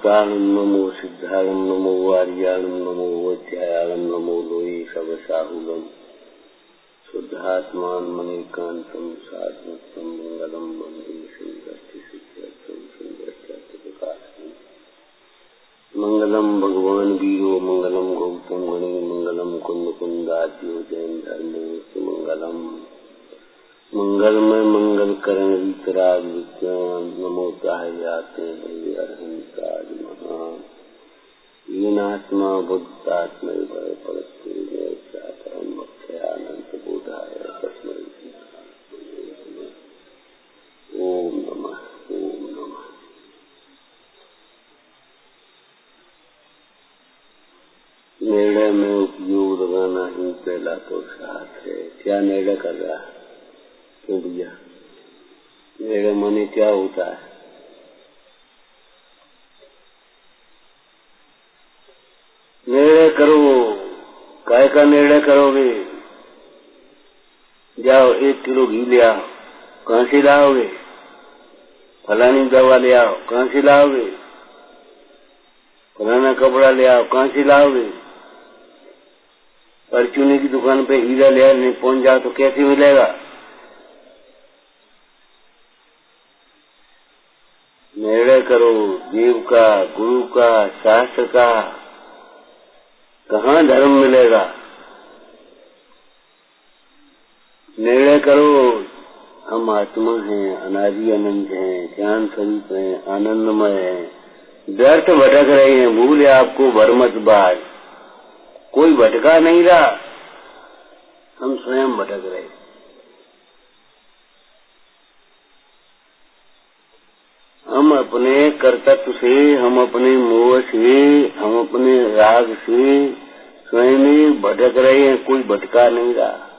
भक्ताणं नमो सिद्धाणं नमो आर्याणं नमो वज्रायाणं नमो लोये सबसाहुलं शुद्धात्मान मणिकांतं साधुतं मंगलम वंदे सुंदरस्थिसिद्धं सुंदरस्थिप्रकाशं मंगलम भगवान वीरो मंगलम गौतम गणे मंगलम कुंद कुंदाद्यो जैन धर्मो मंगलम मंगलमय मंगल करण वितराग विज्ञान नमो जाते अरहंताज महान हीनात्मा बुद्धात्म भय परस्ते परम भक्त्यानंद बोधाय तस्मै ओम नमः ओम नमः। निर्णय में उपयोग लगाना ही पहला पुरुषार्थ है। क्या निर्णय कर रहा है? क्यों भैया? निर्णय माने क्या होता है? निर्णय करो। काय का निर्णय करोगे? जाओ 1 किलो घी ले आओ। कहाँ से लाओगे? फलानी दवा ले आओ। कहाँ से लाओगे? फलाना कपड़ा ले आओ। कहाँ से लाओगे? परचूनी की दुकान पे हीरा ले आने पहुंच जाओ तो कैसे मिलेगा? निर्णय करो जीव का, गुरु का, शास्त्र का। कहाँ धर्म मिलेगा? निर्णय करो हम आत्मा हैं, अनादि अनंत हैं, ज्ञान स्वरूप हैं, आनंदमय हैं। व्यर्थ भटक रहे हैं। भूल आपको भरमत बाज। कोई भटका नहीं रहा, हम स्वयं भटक रहे। हम अपने कर्तव्य से, हम अपने मोह से, हम अपने राग से स्वयं ही भटक रहे हैं। कोई भटका नहीं रहा।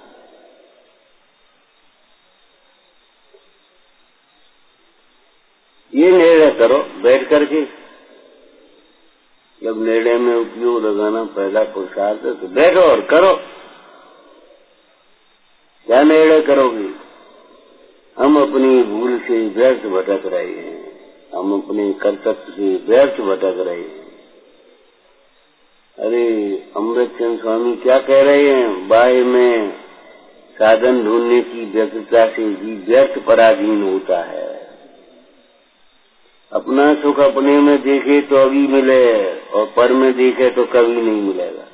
ये निर्णय करो बैठ करके। जब निर्णय में उपयोग लगाना पहला पुरुषार्थ है तो बैठो और करो। क्या निर्णय करोगे? हम अपनी भूल से व्यर्थ भटक रहे हैं, हम अपने कर्तव्य से व्यर्थ भटक रहे हैं। अरे अमृतचंद स्वामी क्या कह रहे हैं? बाह्य में साधन ढूंढने की व्यग्रता से भी व्यर्थ पराधीन होता है। अपना सुख अपने में देखे तो अभी मिले और पर में देखे तो कभी नहीं मिलेगा।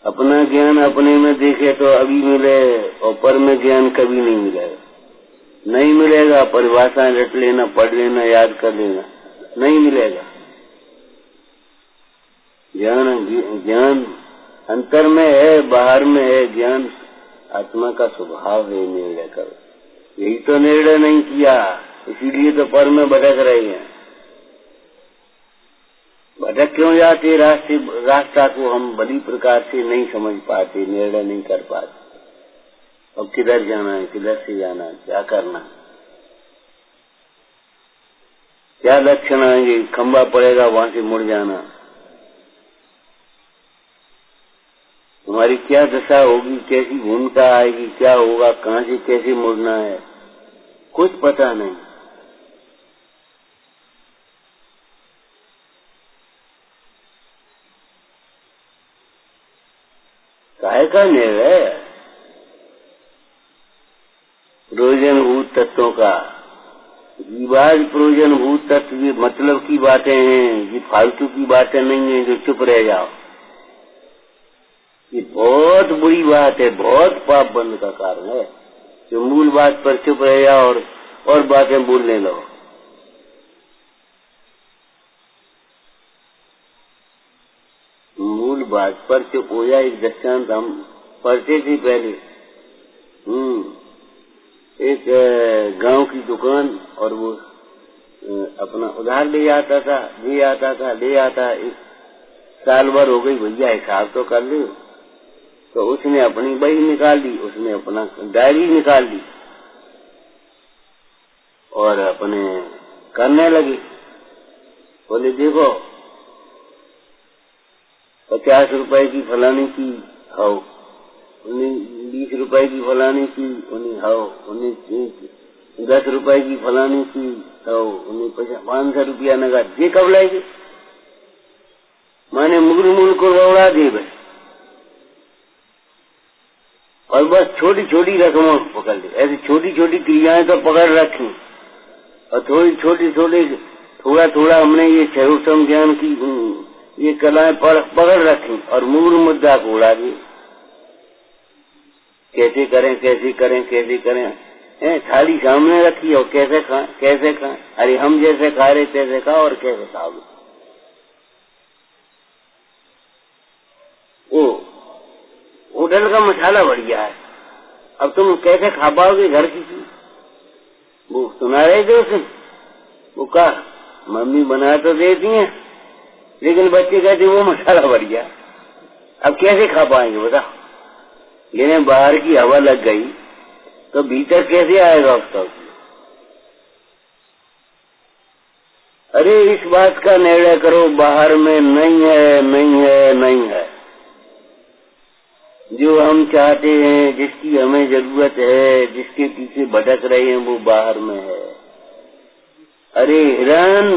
अपना ज्ञान अपने में देखे तो अभी मिले और पर में ज्ञान कभी नहीं मिलेगा। नहीं मिलेगा। परिभाषाएं रट लेना, पढ़ लेना, याद कर लेना, नहीं मिलेगा। ज्ञान अंतर में है, बाहर में है। ज्ञान आत्मा का स्वभाव है। निर्णय करो। यही तो निर्णय नहीं किया, इसीलिए तो पर में भटक रहे हैं। भटक क्यों जाते? रास्ता को हम बड़ी प्रकार से नहीं समझ पाते, निर्णय नहीं कर पाते। अब किधर जाना है, किधर से जाना है, क्या करना है, क्या लक्षण आएंगे? खंबा पड़ेगा, वहां से मुड़ जाना। हमारी क्या दशा होगी, कैसी भूमिका आएगी, क्या होगा, कहाँ से कैसे मुड़ना है, कुछ पता नहीं। काहे का निर्णय? प्रयोजनभूत तत्वों का। जीवाज प्रयोजनभूत तत्व ये मतलब की बातें हैं, ये फालतू की बातें नहीं है जो चुप रह जाओ। ये बहुत बुरी बात है, बहुत पाप बंद का कारण है जो मूल बात पर चुप रह जाओ और बातें बोलने लगो। मूल बात पर चुप हो जाए। एक दृष्टांत हम पढ़ते थे पहले। एक गांव की दुकान और वो अपना उधार ले आता था। एक साल भर हो गई, भैया हिसाब तो कर लो। तो उसने अपनी बही निकाल ली, उसने अपना डायरी निकाल ली और अपने करने लगी। बोले देखो 50 रुपए की फलानी की हाउ, 20 रुपए की फलानी की, 10 रुपए की फलानी की, तो उन्हें 500 रुपया नगद ये कब लाएगी? माने मुगल को दौड़ा दे बस, और बस छोटी छोटी रकमों को पकड़ ले। ऐसी छोटी छोटी क्रियाएं तो पकड़ रखी, और थोड़ी छोटी छोटी थोड़ा थोड़ा हमने ये सर्वोत्तम ज्ञान की ये कलाएं पकड़ रखी, और मूल मुद्दा को उड़ा दिए। कैसे करें कैसे करें कैसे करें, थाली सामने रखी और कैसे खाएं कैसे खाएं। अरे हम जैसे खा रहे तैसे खाओ, और कैसे खाओगे? वो होटल का मसाला बढ़िया है, अब तुम कैसे खा पाओगे घर की चीज? वो सुना रहे थे उसे, वो कहा मम्मी बना तो देती हैं, लेकिन बच्चे कहते वो मसाला बढ़िया, अब कैसे खा पाएंगे बताओ? लेकिन बाहर की हवा लग गई तो भीतर कैसे आएगा उसका? अरे इस बात का निर्णय करो, बाहर में नहीं है नहीं है नहीं है। जो हम चाहते हैं, जिसकी हमें जरूरत है, जिसके पीछे भटक रहे हैं, वो बाहर में है। अरे हिरण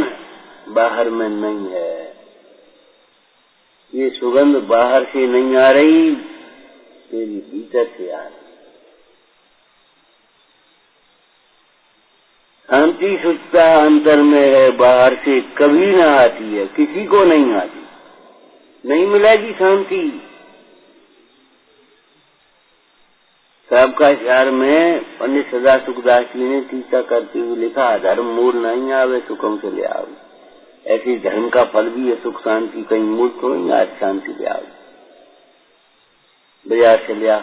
बाहर में नहीं है, ये सुगंध बाहर से नहीं आ रही, तेरी भीतर से आ रही। शांति सुखता अंतर में है, बाहर से कभी ना आती है, किसी को नहीं आती, नहीं मिलेगी शांति। सबका चार में पंडित सदा सुखदास जी ने टीका करते हुए लिखा, धर्म मूल नहीं आवे सुखम से ले आओ। ऐसी धर्म का फल भी है सुख शांति, कहीं मूल तो नहीं, आज शांति ले आओ, बाजार से ले आओ।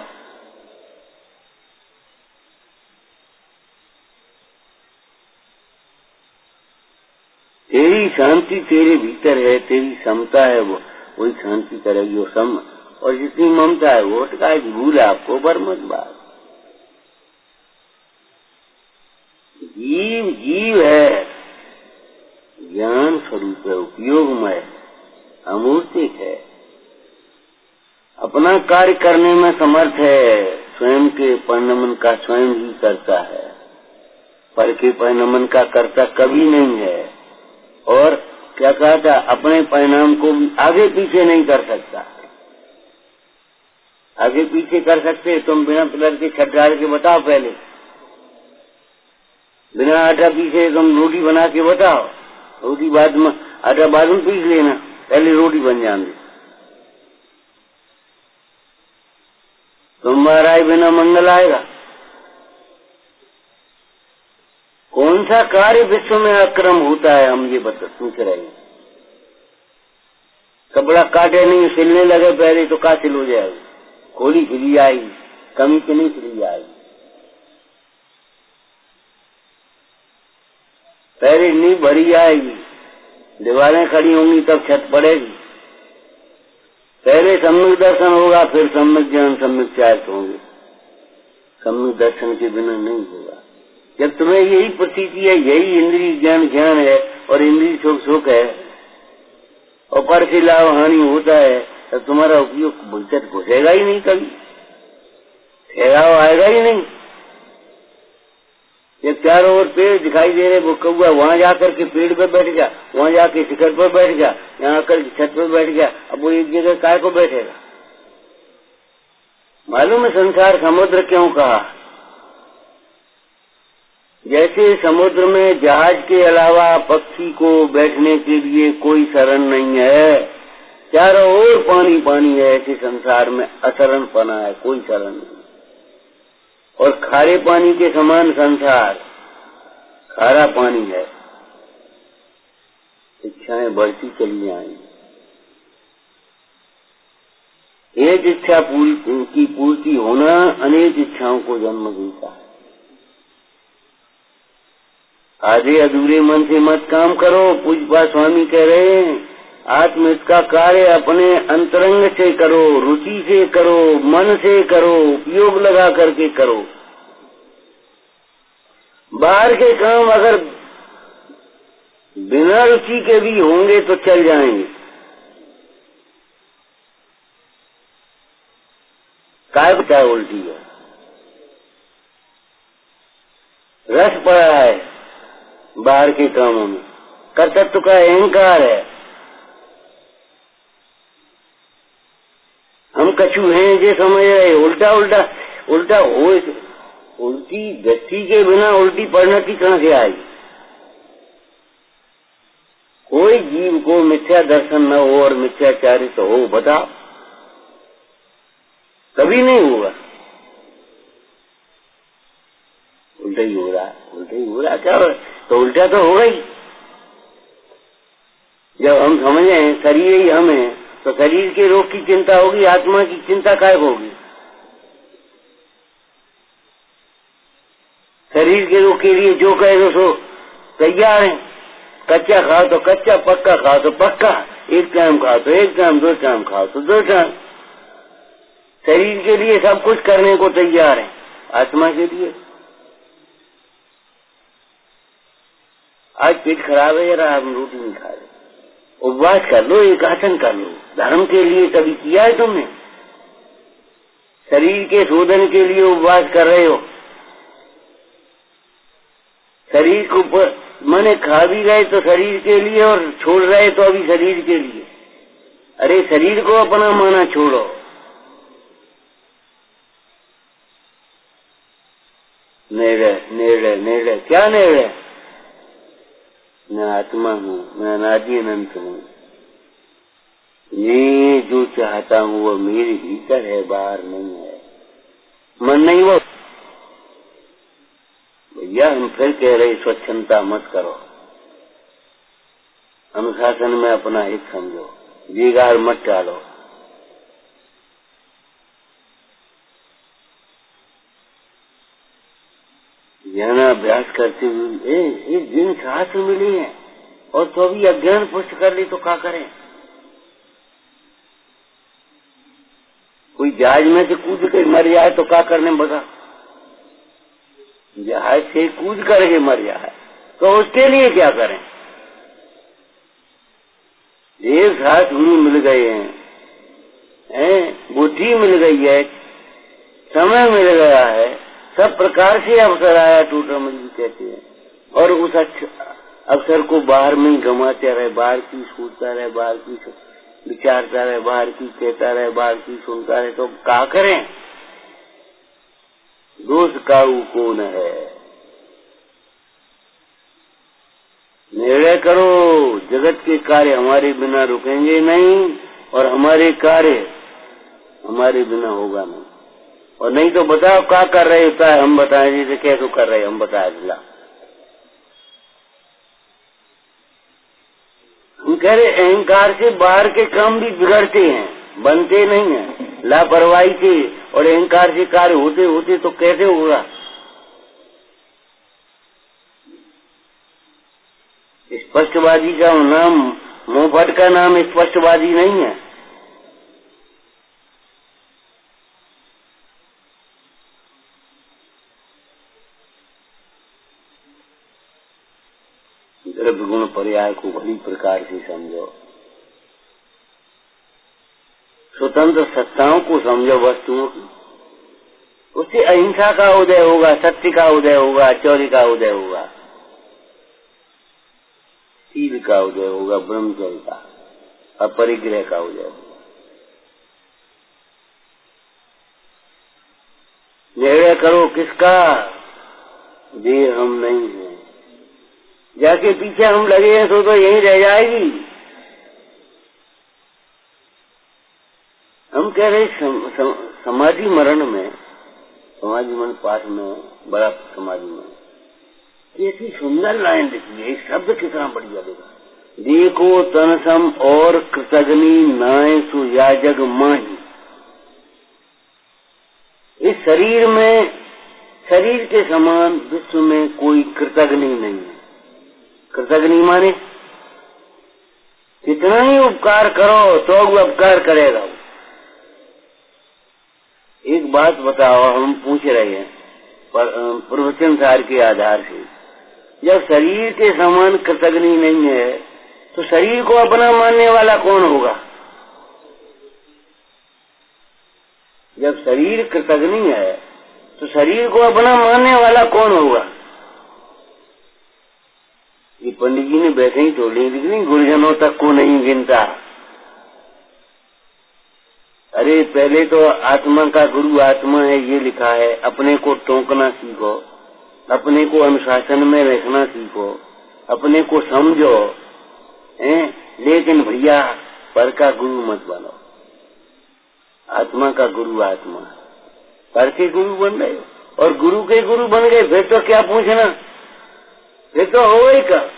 तेरी शांति तेरे भीतर है, तेरी समता है, वो वही शांति करेगी। वो सम और जितनी ममता है वो का भूल है आपको बरमत बात। जीव जीव है, ज्ञान स्वरूप है, उपयोगमय, अमूर्तिक है, अपना कार्य करने में समर्थ है, स्वयं के परिणमन का स्वयं ही करता है, पर के परिणमन का करता कभी नहीं है। और क्या कहा था, अपने परिणाम को भी आगे पीछे नहीं कर सकता। आगे पीछे कर सकते तुम बिना पिलर के छत डाल के बताओ, पहले बिना आटा पीछे तुम रोटी बना के बताओ, रोटी बाद में आटा बाद में पीस लेना, पहले रोटी बन जाएंगी। तुम्हारा बिना मंगल आएगा? कौन सा कार्य विश्व में अक्रम होता है, हम ये पूछ रहे हैं। कपड़ा काटे नहीं, सिलने लगे पहले तो का सिल हो जाएगी, खोली सिली आएगी, कमी की नहीं सिली आएगी। पहले नींव भरी आएगी, दीवारें खड़ी होंगी तब छत पड़ेगी। पहले सम्यक दर्शन होगा, फिर सम्यक ज्ञान सम्यक चाहत होंगे। सम्यक दर्शन के बिना नहीं होगा। जब तुम्हें यही प्रतीति है, यही इंद्रिय ज्ञान ज्ञान है और इंद्रिय सुख सुख है, और पर से लाभ हानि होता है, तो तुम्हारा उपयोग भविष्य घुसेगा ही नहीं, कभी ठहराव आएगा ही नहीं। जब चारों ओर पेड़ दिखाई दे रहे, वो कौआ वहां जाकर के पेड़ पर बैठ गया, वहां जाके शिखर पर बैठ गया, यहाँ आकर छत पर बैठ गया, अब वो एक जगह काय को बैठेगा? मालूम है संसार समुद्र क्यों कहा? जैसे समुद्र में जहाज के अलावा पक्षी को बैठने के लिए कोई शरण नहीं है, चारों ओर पानी पानी है, ऐसे संसार में अशरण पना है, कोई शरण नहीं। और खारे पानी के समान संसार, खारा पानी है, इच्छाएं बढ़ती चली जाएंगी। एक इच्छा की पूर्ति होना अनेक इच्छाओं को जन्म देता है। आधे अधूरे मन से मत काम करो, पूज्यपाद स्वामी कह रहे हैं, आत्महित का कार्य अपने अंतरंग से करो, रुचि से करो, मन से करो, उपयोग लगा करके करो। बाहर के काम अगर बिना रुचि के भी होंगे तो चल जाएंगे। काय बचा उल्टी है, रस पड़ा है, बाहर के कामों में। कर्तृत्व का अहंकार है। हम कछु हैं ये समझ रहे। उल्टा उल्टा उल्टा हो। उल्टी दृष्टि के बिना उल्टी परिणति कहां से आई? कोई जीव को मिथ्या दर्शन न हो और मिथ्याचारित हो, बताओ, कभी नहीं होगा। उल्टा ही हो रहा, उल्टा ही हो रहा। क्या तो उल्टा तो होगा ही। जब हम समझे शरीर ही हम है, तो शरीर के रोग की चिंता होगी, आत्मा की चिंता काय होगी? शरीर के रोग के लिए जो कहे सो तैयार है। कच्चा खाओ तो कच्चा, पक्का खाओ तो पक्का, एक टाइम खाओ तो एक टाइम, दो टाइम खाओ तो दो टाइम। शरीर के लिए सब कुछ करने को तैयार है। आत्मा के लिए आज पेट खराब है, जरा आप रोटी नहीं खा रहे, उपवास कर लो, एक आसन कर लो। धर्म के लिए कभी किया है तुमने? शरीर के शोधन के लिए उपवास कर रहे हो। शरीर को माने खा भी रहे तो शरीर के लिए, और छोड़ रहे तो अभी शरीर के लिए। अरे शरीर को अपना माना छोड़ो। निर्णय निर्णय निर्णय, क्या निर्णय? मैं आत्मा हूँ, मैं अनादि अनंत हूँ। ये जो चाहता हूँ वो मेरे भीतर है, बाहर नहीं है। मन नहीं वो। भैया हम फिर कह रहे स्वच्छंदता मत करो, अनुशासन में अपना हित समझो, बेगार मत डालो। ज्ञान अभ्यास करते हुए एक दिन शास्त्र मिली है और तो भी अज्ञान पुष्ट कर ली तो क्या करें? कोई जहाज में से कूद के मर जाए तो क्या करने? बता, जहाज से कूद करके मर जाए तो उसके लिए क्या करें? एक साथ गुरु मिल गए हैं, बुद्धि मिल गई है, समय मिल गया है, सब प्रकार से अवसर आया, टूटा मंजिल कहते हैं, और उस अवसर को बाहर में ही गंवाते रहे, बाहर की सोचता रहे, बाहर की विचारता रहे, बाहर की कहता रहे, बाहर की सुनता रहे, तो क्या करें? दोष काऊ कौन है? निर्णय करो, जगत के कार्य हमारे बिना रुकेंगे नहीं और हमारे कार्य हमारे बिना होगा नहीं। और नहीं तो बताओ क्या कर रहे होता है, हम बताएं। जैसे कैसे कर रहे हम बताए दिला। हम कह रहे अहंकार से बाहर के काम भी बिगड़ते हैं, बनते नहीं हैं, लापरवाही से और अहंकार से कार्य होते होते तो कैसे होगा? स्पष्टवादी का नाम, मुंहफट का नाम स्पष्टवादी नहीं है। द्रव्य गुण पर्याय को बड़ी प्रकार से समझो, स्वतंत्र सत्ताओं को समझो, वस्तुओं की। उससे अहिंसा का उदय होगा, सत्य का उदय होगा, चौर्य का उदय होगा, शील का उदय होगा, ब्रह्मचर्य का, अपरिग्रह का उदय होगा। निर्णय करो किसका? देह हम नहीं है। जाके पीछे हम लगे हैं तो यहीं रह जाएगी। हम कह रहे समाधि मरण में, समाधि मरण पाठ में, बड़ा समाधि में कैसी सुंदर लाइन लिखी है, शब्द कितना बढ़िया लिखा। देखो तन सम और कृतग्नि नाय सुयाजग माही। इस शरीर में, शरीर के समान विश्व में कोई कृतग्नि नहीं है। कृतग्नि माने कितना ही उपकार करो तो वो उपकार करेगा। एक बात बताओ, हम पूछ रहे हैं प्रवचन सार के आधार से, जब शरीर के समान कृतग्नि नहीं है तो शरीर को अपना मानने वाला कौन होगा? जब शरीर कृतग्नि है तो शरीर को अपना मानने वाला कौन होगा? पंडित जी ने वैसे ही तोड़ ली, लेकिन गुरुजनों तक को नहीं गिनता। अरे पहले तो आत्मा का गुरु आत्मा है ये लिखा है। अपने को टोकना सीखो, अपने को अनुशासन में रखना सीखो, अपने को समझो, लेकिन भैया पर का गुरु मत बनो। आत्मा का गुरु आत्मा, पर के गुरु बन रहे हो और गुरु के गुरु बन गए, फिर तो क्या पूछना, फिर तो हो ही का।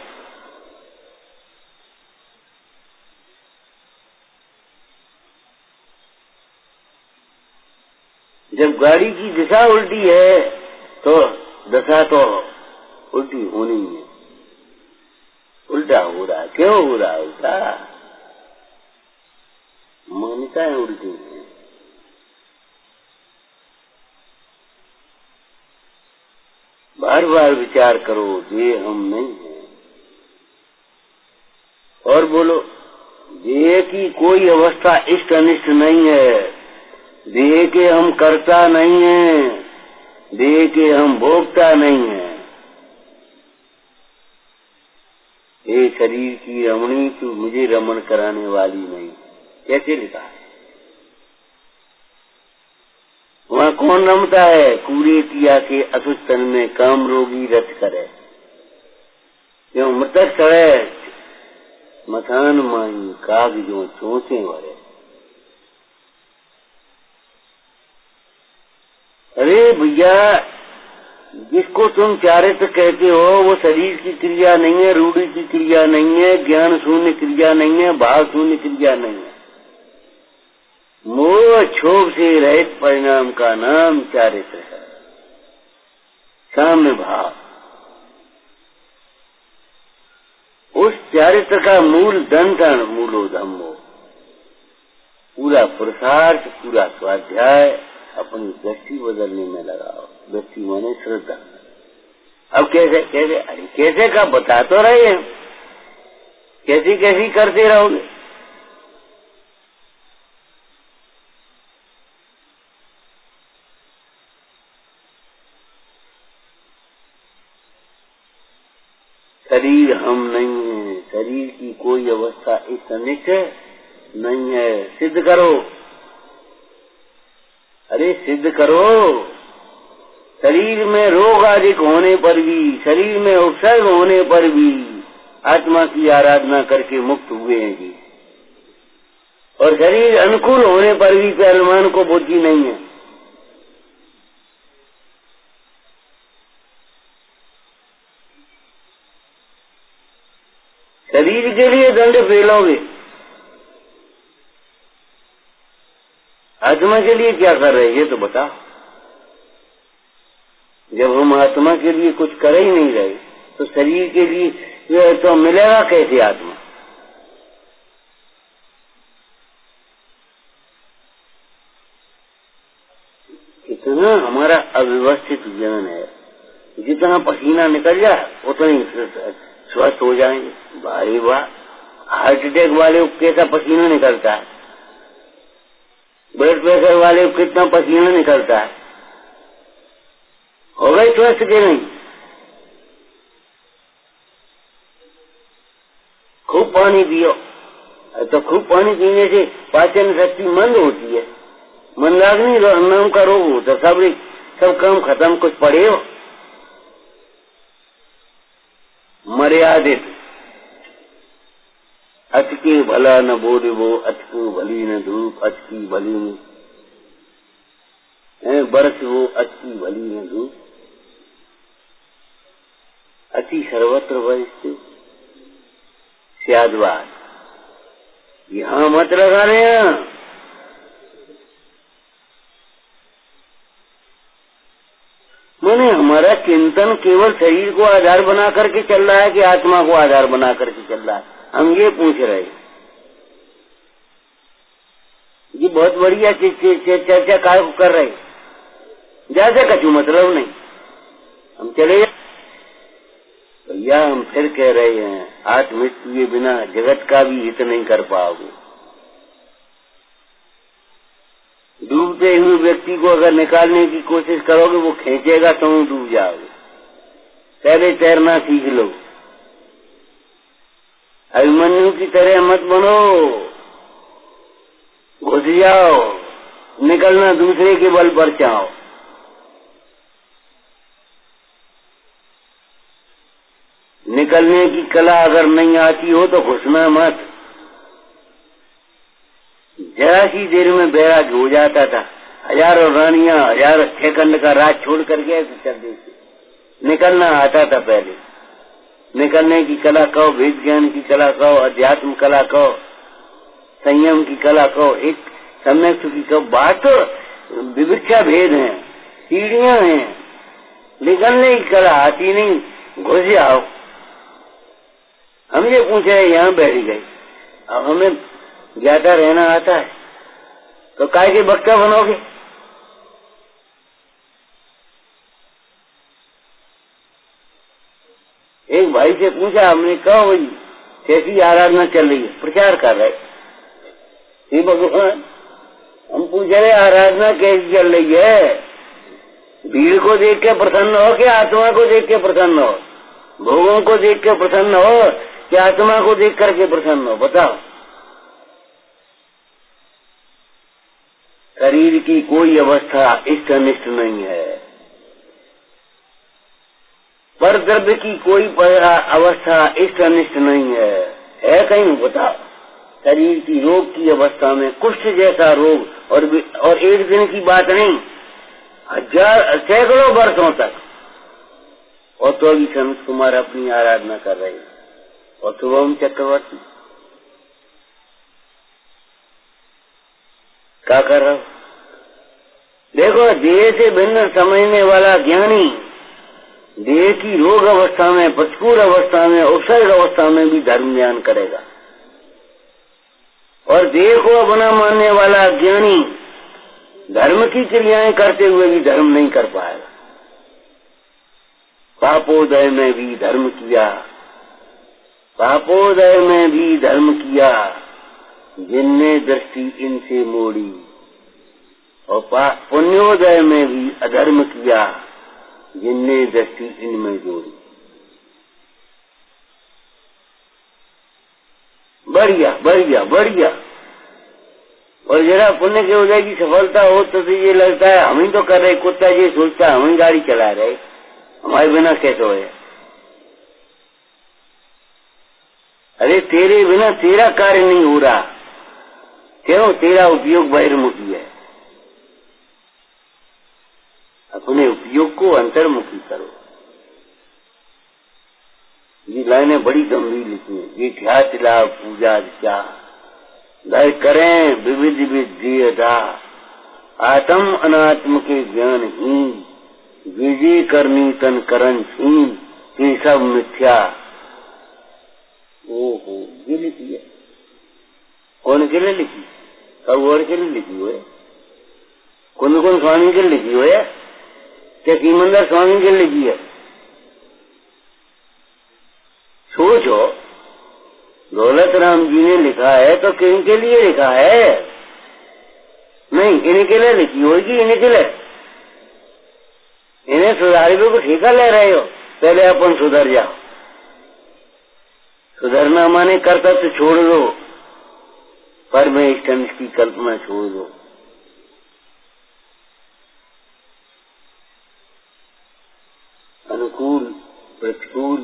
जब गाड़ी की दिशा उल्टी है तो दशा तो उल्टी होनी है। उल्टा हो रहा है, क्यों हो रहा है उल्टा? मान्यताएं उल्टी है। बार बार विचार करो, ये हम नहीं है। और बोलो, देह की कोई अवस्था इष्ट अनिष्ट नहीं है। देह के हम कर्ता नहीं है, देह के हम भोगता नहीं है। ये शरीर की रमणी तू मुझे रमण कराने वाली नहीं। कैसे लिखा है? वहाँ कौन रमता है? कूड़े किया के असुच तन में काम रोगी रच करे। क्यों मृतक सड़े मथान माही काग जो चोचे वरे। अरे भैया, जिसको तुम चारित्र कहते हो वो शरीर की क्रिया नहीं है, रूढ़ी की क्रिया नहीं है, ज्ञान शून्य क्रिया नहीं है, भाव शून्य क्रिया नहीं है। मोह क्षोभ से रहित परिणाम का नाम चारित्र है। साम्य भाव, उस चारित्र का मूल दंतन मूलो धम्मो। पूरा पुरुषार्थ, पूरा स्वाध्याय अपनी दृष्टि बदलने में लगाओ। दृष्टि माने श्रद्धा। अब कैसे कैसे, अरे कैसे का बता तो रहे हैं, कैसी कैसी करते रहोगे? शरीर हम नहीं है, शरीर की कोई अवस्था इस अनिष्ट नहीं है। सिद्ध करो, अरे सिद्ध करो। शरीर में रोग अधिक होने पर भी, शरीर में उपसर्ग होने पर भी आत्मा की आराधना करके मुक्त हुए हैं जी। और शरीर अनुकूल होने पर भी पहलवान को बुद्धि नहीं है। शरीर के लिए दंड फेलोगे, आत्मा के लिए क्या कर रहे हैं ये तो बताओ। जब हम आत्मा के लिए कुछ कर ही नहीं रहे तो शरीर के लिए तो मिलेगा कैसे आत्मा? इतना हमारा अव्यवस्थित जीवन है। जितना पसीना निकल जाए उतना ही स्वस्थ हो जाएंगे। भाई वाह, हार्ट अटैक वाले को कैसा पसीना निकलता है, ब्लड प्रेशर वाले को कितना पसीना निकलता है, हो गए स्वस्थ के नहीं? खूब पानी पियो, तो खूब पानी पीने से पाचन शक्ति मंद होती है, मंदाग्नि नाम का रोग होता। सब काम खत्म, कुछ पड़े हो मर्यादित। अचके भला न बोरिबो, अचको भली न धूप, अचकी भली न बरस वो, अचकी भली न धूप। अति सर्वत्र वरिष्ठ स्यादवाद, यहाँ मत लगा रहे हैं। मैंने हमारा चिंतन केवल शरीर को आधार बना करके चल रहा है कि आत्मा को आधार बना करके चल रहा है? हम ये पूछ रहे हैं। ये बहुत बढ़िया चर्चा काय को कर रहे हैं, ज्यादा कछु मतलब नहीं। हम चले भैया, हम फिर कह रहे हैं, आत्महित किए बिना जगत का भी हित नहीं कर पाओगे। डूबते हुए व्यक्ति को अगर निकालने की कोशिश करोगे वो खींचेगा, तुम डूब जाओगे। पहले तैरना सीख लो, अभिमन्यु की तरह मत बनो, घुस जाओ, निकलना दूसरे के बल पर चाहो। निकलने की कला अगर नहीं आती हो तो घुसना मत। जरा सी देर में बैराग हो जाता था, हजारों रानियां, हजारों सेकंड का राज छोड़ करके चल देती। निकलना आता था पहले। निकलने की कला कहो, वेद ज्ञान की कला कहो, अध्यात्म कला कहो, संयम की कला कहो, एक सम्यक की कहो। बात तो विवक्षा भेद है, सीढ़ियां हैं, निकलने की कला आती नहीं। घुस जाओ। हम ये पूछ रहे यहाँ बैठ गए, अब हमें ज्ञाता रहना आता है तो काय के बक्ता बनोगे? एक भाई से पूछा हमने, कहा भाई कैसी आराधना चल रही है? प्रचार कर रहे। हे भगवान, हम पूछ रहे आराधना कैसी चल रही है? भीड़ को देख के प्रसन्न हो कि आत्मा को देख के प्रसन्न हो? भोगों को देख के प्रसन्न हो कि आत्मा को देख करके प्रसन्न हो? बताओ। शरीर की कोई अवस्था इष्ट अनिष्ट नहीं है, पर द्रव्य की कोई अवस्था इष्ट अनिष्ट नहीं है कहीं? बताओ। शरीर की रोग की अवस्था में कुष्ठ जैसा रोग, और एक दिन की बात नहीं, सैकड़ों वर्षों तक, और तो भी संत कुमार अपनी आराधना कर रहे हैं। और शुभम चक्रवर्ती क्या कर रहा हो? देखो, देह से भिन्न समझने वाला ज्ञानी देह की रोग अवस्था में, प्रतिकूल अवस्था में, उपसर्ग अवस्था में भी धर्म ज्ञान करेगा, और देह को अपना मानने वाला ज्ञानी धर्म की क्रियाएं करते हुए भी धर्म नहीं कर पाएगा। पापोदय में भी धर्म किया, पापोदय में भी धर्म किया, जिनने दृष्टि इनसे मोड़ी, और पुण्योदय में भी अधर्म किया, जिनने दृष्टि इनमें जोड़ी। बढ़िया बढ़िया बढ़िया। और जरा पुण्य के उदय की सफलता हो तो ये लगता है हम ही तो कर रहे, कुत्ता ये सोचता है हम ही गाड़ी चला रहे, हमारे बिना कैसे हो? अरे तेरे बिना तेरा कार्य नहीं हो रहा, क्यों? तेरा उपयोग बहिर्मुखी है। अपने उपयोग को अंतर्मुखी करो। ये लाइनें बड़ी गंभीर लिखी है। ये ख्याति लाभ पूजा क्या दय करें विविध विद्यता, आत्म अनात्म के ज्ञान ही विजय करनी तन करन छीन, ये सब मिथ्या। ओहो, ये लिखी है। कौन के लिए लिखी? कब और के लिए लिखी हुए? कौन स्वामी के लिए लिखी हुए? क्या सीमंदर स्वामी के लिए लिखी है? सोचो, दौलत राम जी ने लिखा है तो किन के लिए लिखा है? नहीं, इन्हीं के लिए लिखी होगी, इन्हीं के लिए। इन्हें सुधारने को ठेका ले रहे हो, पहले अपन सुधर जाओ। सुधरना माने कर्तव्य छोड़ दो, परमेष्टन की कल्पना छोड़ दो। अनुकूल प्रतिकूल,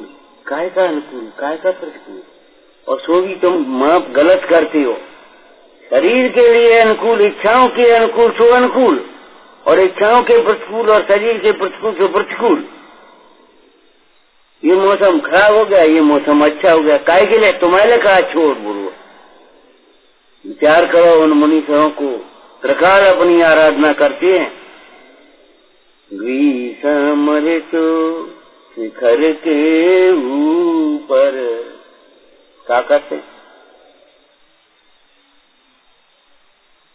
काय का अनुकूल काय का प्रतिकूल? और सो भी तुम माप गलत करते हो। शरीर के लिए अनुकूल, इच्छाओं के अनुकूल सो अनुकूल, और इच्छाओं के प्रतिकूल और शरीर के प्रतिकूल सो प्रतिकूल। ये मौसम खराब हो गया, ये मौसम अच्छा हो गया, काय के लिए? तुम्हारे कहा छोड़ बोलो। विचार करो उन मुनीषों को, त्रिकाल अपनी आराधना करते हैं। ग्रीष्म ऋतु शिखर के ऊपर क्या करते?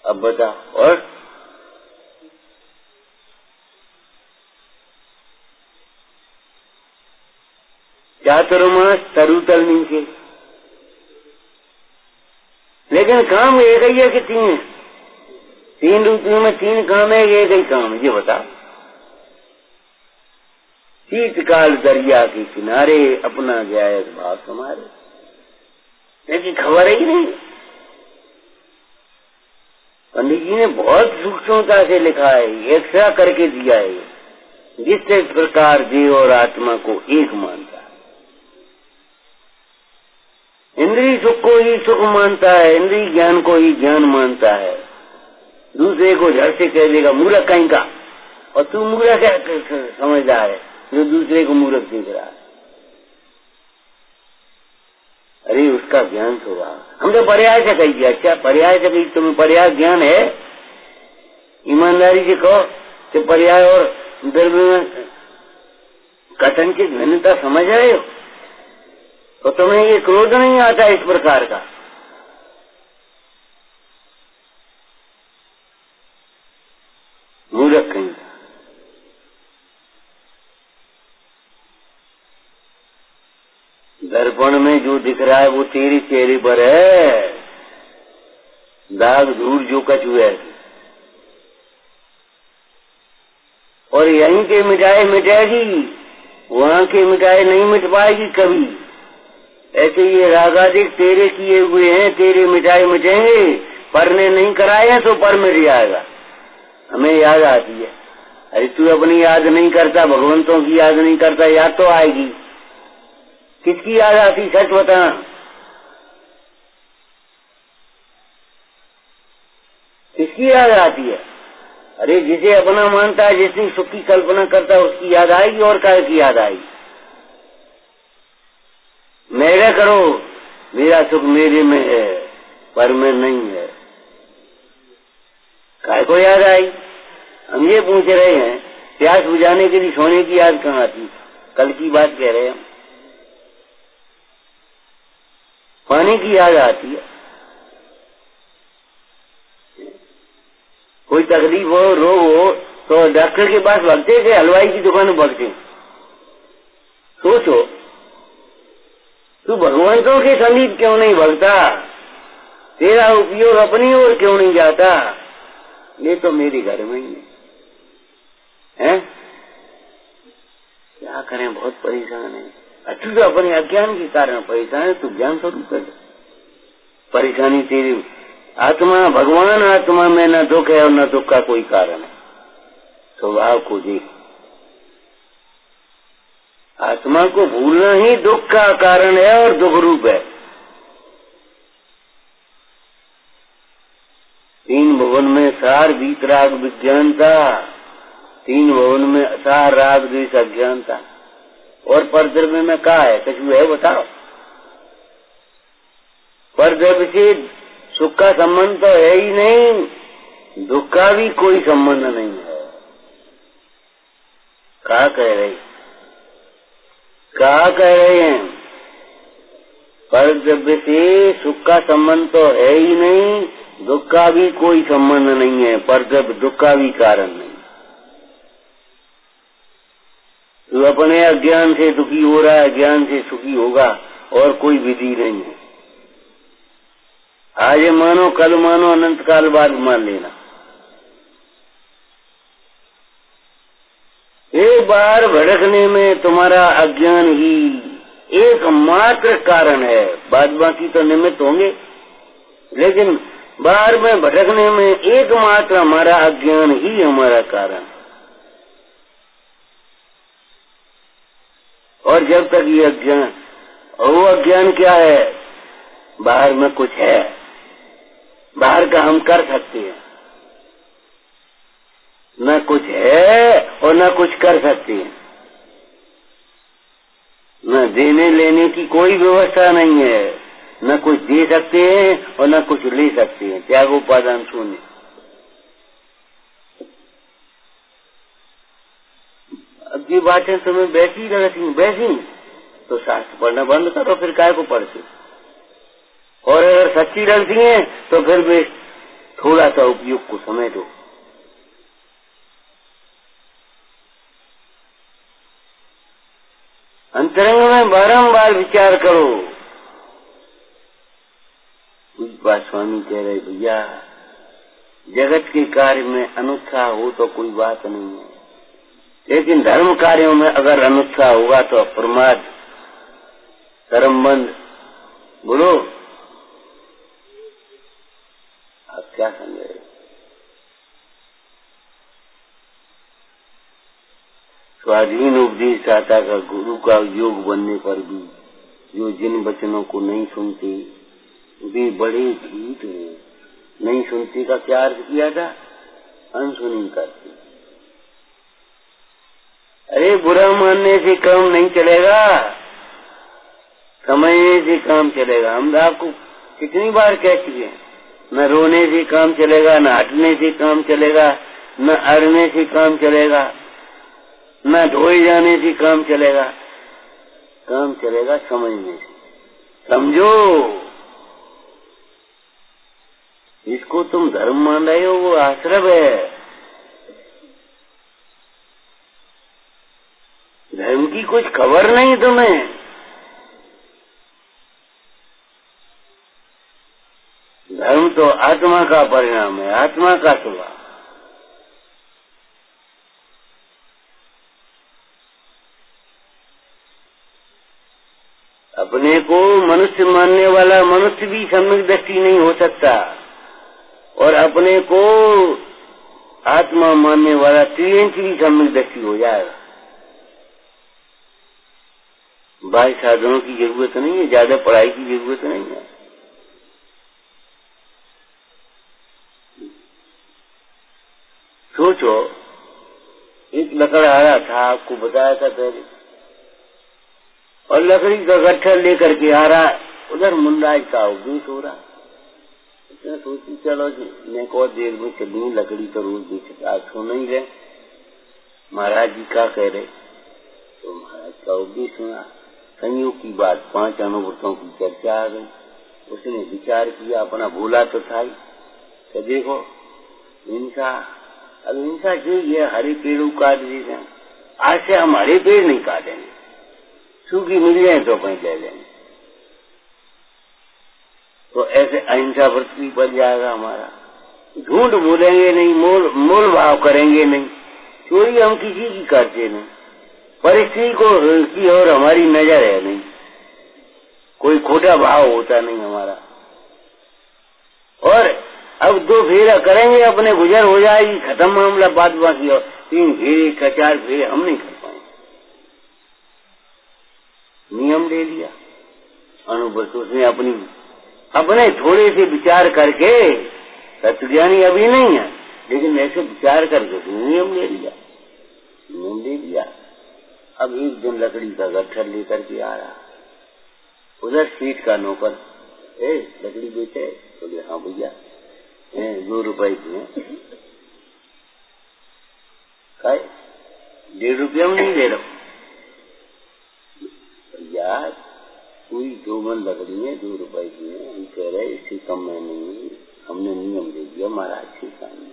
अब बता। और चातुर्मास तरुतल नीचे, लेकिन काम एक ही है कि तीन? तीन ऋतुओं में तीन काम है, एक ही काम? ये बता। शीतकाल दरिया के किनारे अपना जायज भाव तुम्हारे, लेकिन खबर ही नहीं। पंडित जी ने बहुत सूक्ष्मता से लिखा है, एक्सरा करके दिया है, जिस प्रकार जीव और आत्मा को एक मानता है। इंद्रिय सुख को ही सुख मानता है, इंद्रिय ज्ञान को ही ज्ञान मानता है। दूसरे को झट से कह देगा मूर्ख कहीं का, और तू मूर्ख क्या समझदार है जो दूसरे को मूर्ख देख रहा है। अरे उसका ज्ञान तो रहा, हम तो पर्याय से कही दिया। अच्छा पर्याय से कही, तुम्हें पर्याय ज्ञान है? ईमानदारी से कहो कि पर्याय और द्रव्य में कथन की भिन्नता समझ रहे हो तो तुम्हें ये क्रोध नहीं आता इस प्रकार का। मूर्ख कहीं का। दर्पण में जो दिख रहा है वो तेरे चेहरे पर है, दाग धूल जो कछु है, और यहीं के मिटाए मिटेगी, वहां के मिटाए नहीं मिट पाएगी कभी। ऐसे ये रागादिक तेरे किए हुए हैं, तेरे मिटाए मिटेंगे, पर ने नहीं कराए हैं तो पर मिट जाएगा। हमें याद आती है, अरे तू अपनी याद नहीं करता, भगवंतों की याद नहीं करता, याद तो आएगी। किसकी याद आती, सच बता। किसकी याद आती है? अरे जिसे अपना मानता है, जिसने सुख की कल्पना करता है, उसकी याद आएगी, और काय की याद आएगी। मेरा करो, मेरा सुख मेरे में है, पर में नहीं है, काय को याद आई? हम ये पूछ रहे हैं, प्यास बुझाने के लिए सोने की याद कहाँ आती? कल की बात कह रहे हैं हम। पानी की याद आती है। कोई तकलीफ हो, रोग हो तो डॉक्टर के पास भागते थे, हलवाई की दुकान में भागते? सोचो, तू भगवंतों के समीप क्यों नहीं भागता? तेरा उपयोग अपनी ओर क्यों नहीं जाता? ये तो मेरे घर में ही है। क्या करें, बहुत परेशान है। अच्छा तो अपने अज्ञान के कारण परेशान है, तू ज्ञान स्वरूप कर। परेशानी तेरी आत्मा, भगवान आत्मा में न दुख है और न दुख का कोई कारण है। स्वभाव को देख, आत्मा को भूलना ही दुख का कारण है और दुख रूप है। तीन भुवन में सार वीतराग विज्ञानता, तीन भुवन में सार राग द्वेष अज्ञानता, और परद्रव्य में क्या है, कुछ है बताओ? परद्रव्य से सुख का संबंध तो है ही नहीं, दुख का भी कोई संबंध नहीं है। क्या कह रहे हैं? परद्रव्य से सुख का संबंध तो है ही नहीं, दुख का भी कोई संबंध नहीं है, परद्रव्य दुख का भी कारण नहीं। तू अपने अज्ञान से दुखी हो रहा है, ज्ञान से सुखी होगा, और कोई विधि नहीं है। आज मानो, कल मानो, अनंत काल बाद मान लेना। एक बार भटकने में तुम्हारा अज्ञान ही एकमात्र कारण है, बाद बाकी तो निमित्त होंगे, लेकिन बार में भटकने में एकमात्र हमारा अज्ञान ही हमारा कारण। और जब तक ये अज्ञान, और वो अज्ञान क्या है? बाहर में कुछ है, बाहर का हम कर सकते हैं, न कुछ है और न कुछ कर सकते हैं, न देने लेने की कोई व्यवस्था नहीं है, न कुछ दे सकते हैं और न कुछ ले सकते हैं। त्यागोपादान शून्य। अब ये बातें तुम्हें बैठी बैठी तो शास्त्र पढ़ना बंद करो, फिर काय को पढ़ते? और अगर सच्ची लगती है तो फिर भी थोड़ा सा उपयोग को समय दो। अंतरंग में बारंबार विचार करो। कुछ बात स्वामी कह रहे, भैया जगत के कार्य में अनुत्साह हो तो कोई बात नहीं है, लेकिन धर्म कार्यों में अगर अनुत्साह होगा तो प्रमाद, कर्मबंध, बोलो क्या समझे। स्वाधीन उपदेशदाता का गुरु का योग बनने पर भी जो जिन वचनों को नहीं सुनते वे बड़े ढीठ हैं। नहीं सुनते का क्या अर्थ किया था? अनसुनी करते। अरे बुरा मानने से काम नहीं चलेगा, समझने से काम चलेगा। हम आपको कितनी बार कह चुके हैं, न रोने से काम चलेगा, न हटने से काम चलेगा, न अड़ने से काम चलेगा, न ढोए जाने से काम चलेगा। काम चलेगा समझने से। समझो, इसको तुम धर्म मान रहे हो वो आश्रम है। धर्म की कुछ खबर नहीं तुम्हें। धर्म तो आत्मा का परिणाम है, आत्मा का स्वभाव। अपने को मनुष्य मानने वाला मनुष्य भी सम्यक दृष्टि नहीं हो सकता, और अपने को आत्मा मानने वाला त्रियंश भी सम्यक दृष्टि हो जाएगा। बाह्य साधनों की जरूरत नहीं है, ज्यादा पढ़ाई की जरूरत नहीं है। सोचो, एक लकड़हारा था, आपको बताया था पहले, और लकड़ी का गट्ठर लेकर के आ रहा, उधर मुंडाई का उपदेश हो रहा। सोची चलो जी, मैं को देर में चलूँ, लकड़ी तो रोज बेच, आज सो नहीं रहे। महाराज जी क्या कह रहे, तो महाराज का उपदेश सुना। संयोग की बात, 5 अनुभूतों की चर्चा आ गई। उसने विचार किया, अपना भूला तो था ही, तो देखो हिंसा, अब हिंसा चाहिए, हरे पेड़ काट देते हैं। आज से हम हरे पेड़ नहीं काटेंगे, सूखी मिल जाए तो कहीं ले लेंगे। तो ऐसे अहिंसा पृथ्वी पर जाएगा हमारा। झूठ बोलेंगे नहीं, मोल भाव करेंगे नहीं, चोरी हम किसी की करते नहीं, परिस्थिति को की और हमारी नजर है नहीं, कोई खोटा भाव होता नहीं हमारा। और अब 2 फेरा करेंगे, अपने गुजर हो जाएगी, खत्म मामला, बात बाकी। और 3 फेरे का 4 फेरे हम नहीं कर पाएंगे। नियम ले लिया अनुभव, उसने अपने थोड़े से विचार करके, तत्वज्ञानी अभी नहीं है, लेकिन ऐसे विचार करके नियम ले लिया। अब एक दिन लकड़ी का गट्ठर लेकर के आ रहा, उधर सेठ का नौकर, लकड़ी बेचे? बोले हाँ भैया, 2 रुपए की है। 1.5 रुपया में नहीं दे रहा यार, पूरी 2 मन लकड़ी है, 2 रुपए की है। हम कह रहे इससे कम में नहीं, हमने नियम दे दिया महाराज के सामने।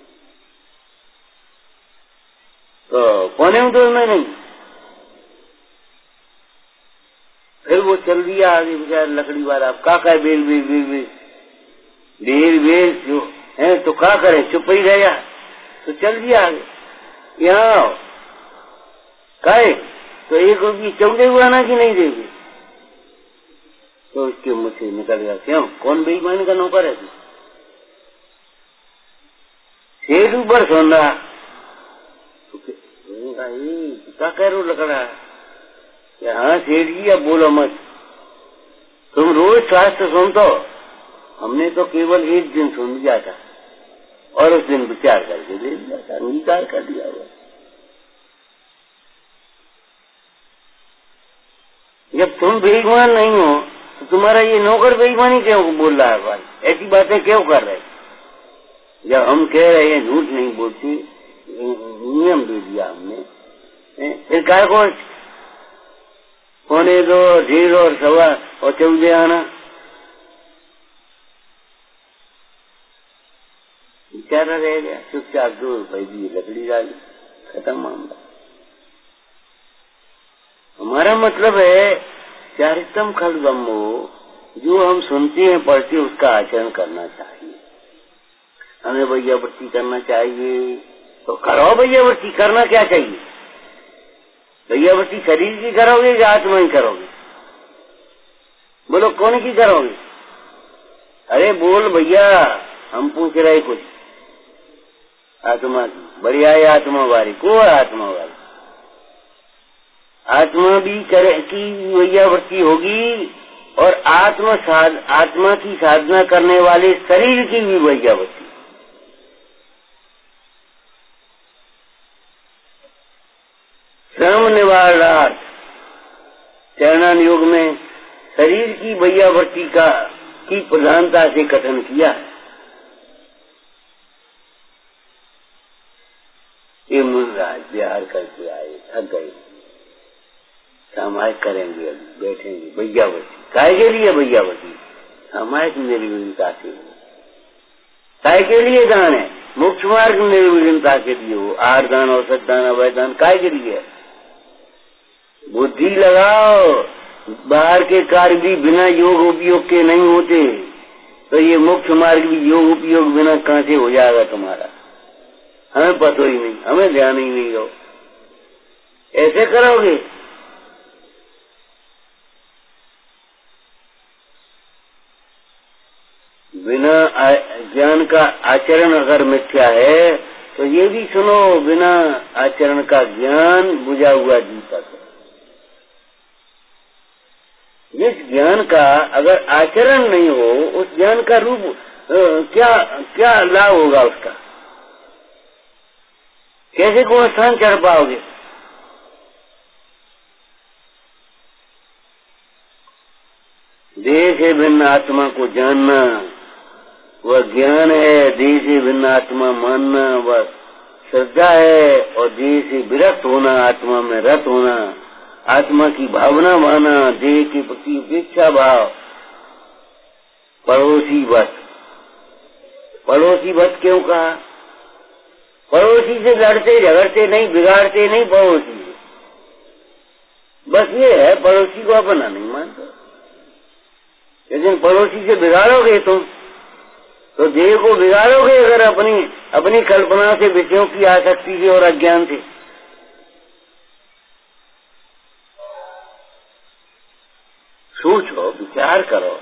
तो 1.25 में नहीं। फिर वो चल दिया आगे, बेचारा लकड़ी वाला। अब का करे, बेल जो है तो क्या करें, चुप ही रह जा। तो चल दिया आगे, यहाँ काहे तो 1 रुपये चौदे हुआ ना कि नहीं देगी। तो उसके मुँह से निकल गया, क्यों, कौन बेईमान का नौकर है? सेठ ऊपर सुन रहा, क्या कह रहे हो लकड़ा? हाँ सेठ जी, अब बोलो मत, तुम रोज शास्त्र सुनते हो, हमने तो केवल 1 दिन सुन लिया था, और उस दिन विचार करके दे दिया था, अंगीकार कर दिया हुआ। जब तुम बेईमान नहीं हो तो तुम्हारा ये नौकर बेईमानी क्यों बोल रहा है? भाई ऐसी बातें क्यों कर रहे? जब हम कह रहे हैं झूठ नहीं बोलती, नियम दे दिया हमने, फिर कार को 1.25, 1.5 और 1.25 और 14 आना। बेचारा रह गया चुपचाप, 2 रुपए दी, लकड़ी डाली, खत्म मामला। हमारा मतलब है चारित्रम खलबम्बो, जो हम सुनते हैं पढ़ते हैं उसका आचरण करना चाहिए। हमें वैयावृत्ति करना चाहिए तो करो, वैयावृत्ति करना क्या चाहिए? वैयावृत्ति शरीर की करोगे या आत्मा की करोगे? बोलो कौन की करोगे? अरे बोल भैया, हम पूछ रहे कुछ आत्मा की, बढ़िया है आत्मा वाली को, आत्मा वाली आत्मा भी करे की वैयावृत्ति होगी और आत्मा की साधना करने वाले शरीर की भी वैयावृत्ति। श्रम निवारणार्थ चरणान योग में शरीर की वैयावृत्ति की प्रधानता से कथन किया है। ये मुनराज बिहार करके आए, थक गए, सामायिक करेंगे, अब बैठेंगे। वैयावृत्ति काय के लिए? वैयावृत्ति सामायिक निर्विघ्नता से, काय के लिए दान है? मोक्ष मार्ग निर्विघ्नता के लिए हो। आहार दान, औषध दान, अभय दान काय के लिए? बुद्धि लगाओ, बाहर के कार्य भी बिना योग उपयोग के नहीं होते, तो ये मोक्ष मार्ग भी योग उपयोग बिना कहां से हो जाएगा तुम्हारा? हमें पता ही नहीं, हमें ध्यान ही नहीं हो, ऐसे करोगे? बिना ज्ञान का आचरण अगर मिथ्या है तो ये भी सुनो, बिना आचरण का ज्ञान बुझा हुआ दीपक है। जिस ज्ञान का अगर आचरण नहीं हो, उस ज्ञान का रूप क्या लाभ होगा उसका? कैसे कोई स्थान चढ़ पाओगे? देह से भिन्न आत्मा को जानना वह ज्ञान है, देह से भिन्न आत्मा मानना वह श्रद्धा है, और देह से विरक्त होना, आत्मा में रत होना, आत्मा की भावना माना, देह के प्रति उपेक्षा भाव, पड़ोसी वत। पड़ोसी वत क्यों कहा? पड़ोसी से लड़ते झगड़ते नहीं, बिगाड़ते नहीं पड़ोसी, बस ये है पड़ोसी को अपना नहीं मानते। लेकिन पड़ोसी से बिगाड़ोगे तुम तो देह को बिगाड़ोगे, अगर अपनी कल्पना से, विषयों की आसक्ति से और अज्ञान से। सोचो, विचार करो।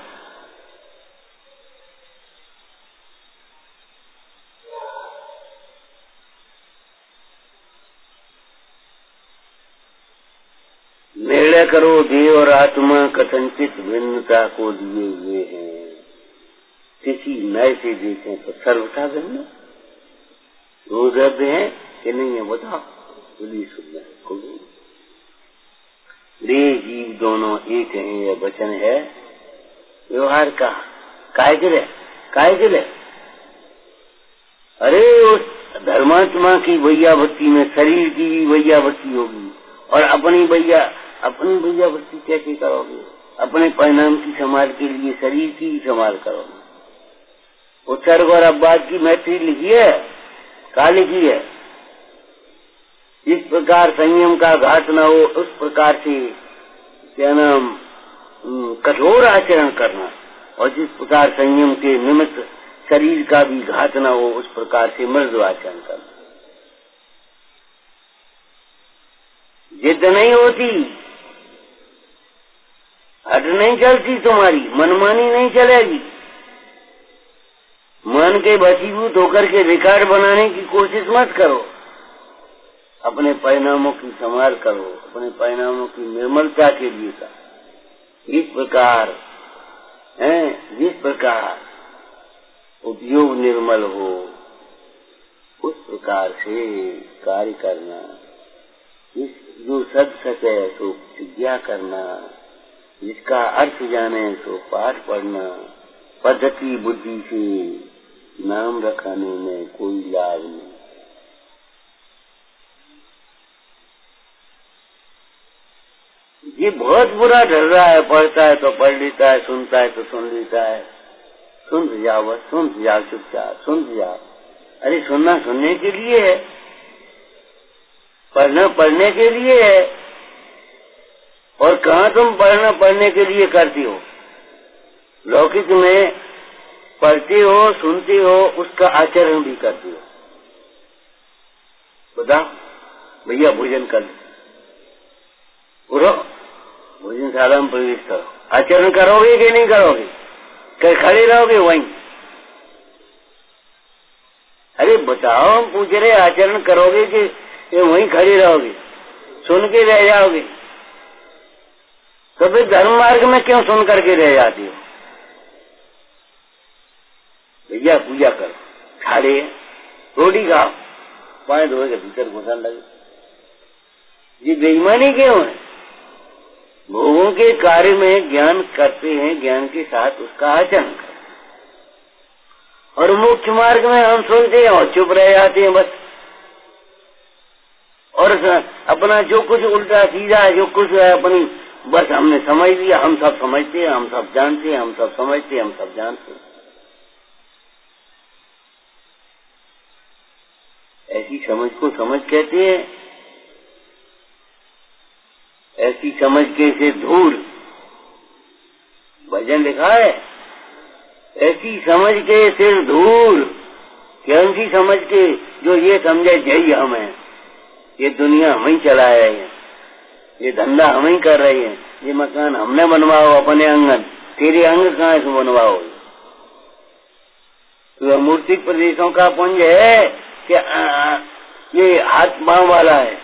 निर्णय करो, देह और आत्मा कथनचित भिन्नता को दिए हुए हैं, किसी नए से देखें तो सर्वथा भिन्न। रोजब है कि नहीं है? बताओ, बोलिए सुनना है। देह जीव दोनों एक हैं, यह वचन है व्यवहार का। काय के लिए? अरे उस धर्मात्मा की वैयावृत्ति में शरीर की भी वैयावृत्ति होगी, और अपनी वैयावृत्ति कैसे करोगे? अपने परिणाम की संभाल के लिए शरीर की ही संभाल करोगे। उत्सर्ग और अपवाद की मैत्री लिखी है, का लिखी है? इस प्रकार संयम का घात न हो, उस प्रकार से क्या नाम कठोर आचरण करना, और जिस प्रकार संयम के निमित्त शरीर का भी घात न हो, उस प्रकार से मृदु आचरण करना। जिद नहीं होती, हट नहीं चलती तुम्हारी, मनमानी नहीं चलेगी। मन के वशीभूत होकर के रिकॉर्ड बनाने की कोशिश मत करो। अपने परिणामों की संभाल करो, अपने परिणामों की निर्मलता के लिए का। इस प्रकार जिस प्रकार उपयोग निर्मल हो, उस प्रकार से कार्य करना। जो सद सके सो विद्या करना, जिसका अर्थ जाने सो पाठ पढ़ना। पद्धति बुद्धि से नाम रखाने में कोई लाभ नहीं। ये बहुत बुरा डर रहा है, पढ़ता है तो पढ़ लेता है, सुनता है तो सुन लेता है। सुन जाओ, बस सुन जाओ, चुपचाप सुन जाओ। अरे सुनना सुनने के लिए है, पढ़ना पढ़ने के लिए है। और कहाँ तुम पढ़ना पढ़ने के लिए करती हो? लौकिक में पढ़ते हो, सुनते हो, उसका आचरण भी करते हो। बताओ भैया भोजन कर उठो, भोजनशाला में प्रवेश करो। आचरण करोगे कि नहीं करोगे? कहीं खड़े रहोगे वहीं? अरे बताओ, हम पूछ रहे आचरण करोगे कि ये वहीं खड़े रहोगे, सुन के रह जाओगे? तो फिर धर्म मार्ग में क्यों सुन करके रह जाती हो? भैया पूजा करो, खा रहे रोटी खाओ, पाए धोएगा भीतर घुसा लगे। ये बेईमानी क्यों है? भोगों के कार्य में ज्ञान करते हैं, ज्ञान के साथ उसका आचरण करें। और मोक्ष मार्ग में हम सुनते हैं और चुप रह जाते हैं बस, और अपना जो कुछ उल्टा सीधा जो कुछ है अपनी बस हमने समझ लिया, हम सब समझते हैं, हम सब जानते हैं, हम सब समझते हैं, हम सब जानते हैं। ऐसी समझ को समझ कहते हैं। ऐसी समझ के से धूल, भजन लिखा है, ऐसी समझ के सिर धूल। कौन सी समझ के? जो ये समझे जय हम हैं, ये दुनिया हम ही चला रहे हैं, ये धंधा हम ही कर रहे हैं, ये मकान हमने बनवाओ अपने आंगन, तेरे अंग कहाँ से बनवाओ? तो मूर्तिक प्रदेशों का पुंज है कि ये हाथ पांव वाला है।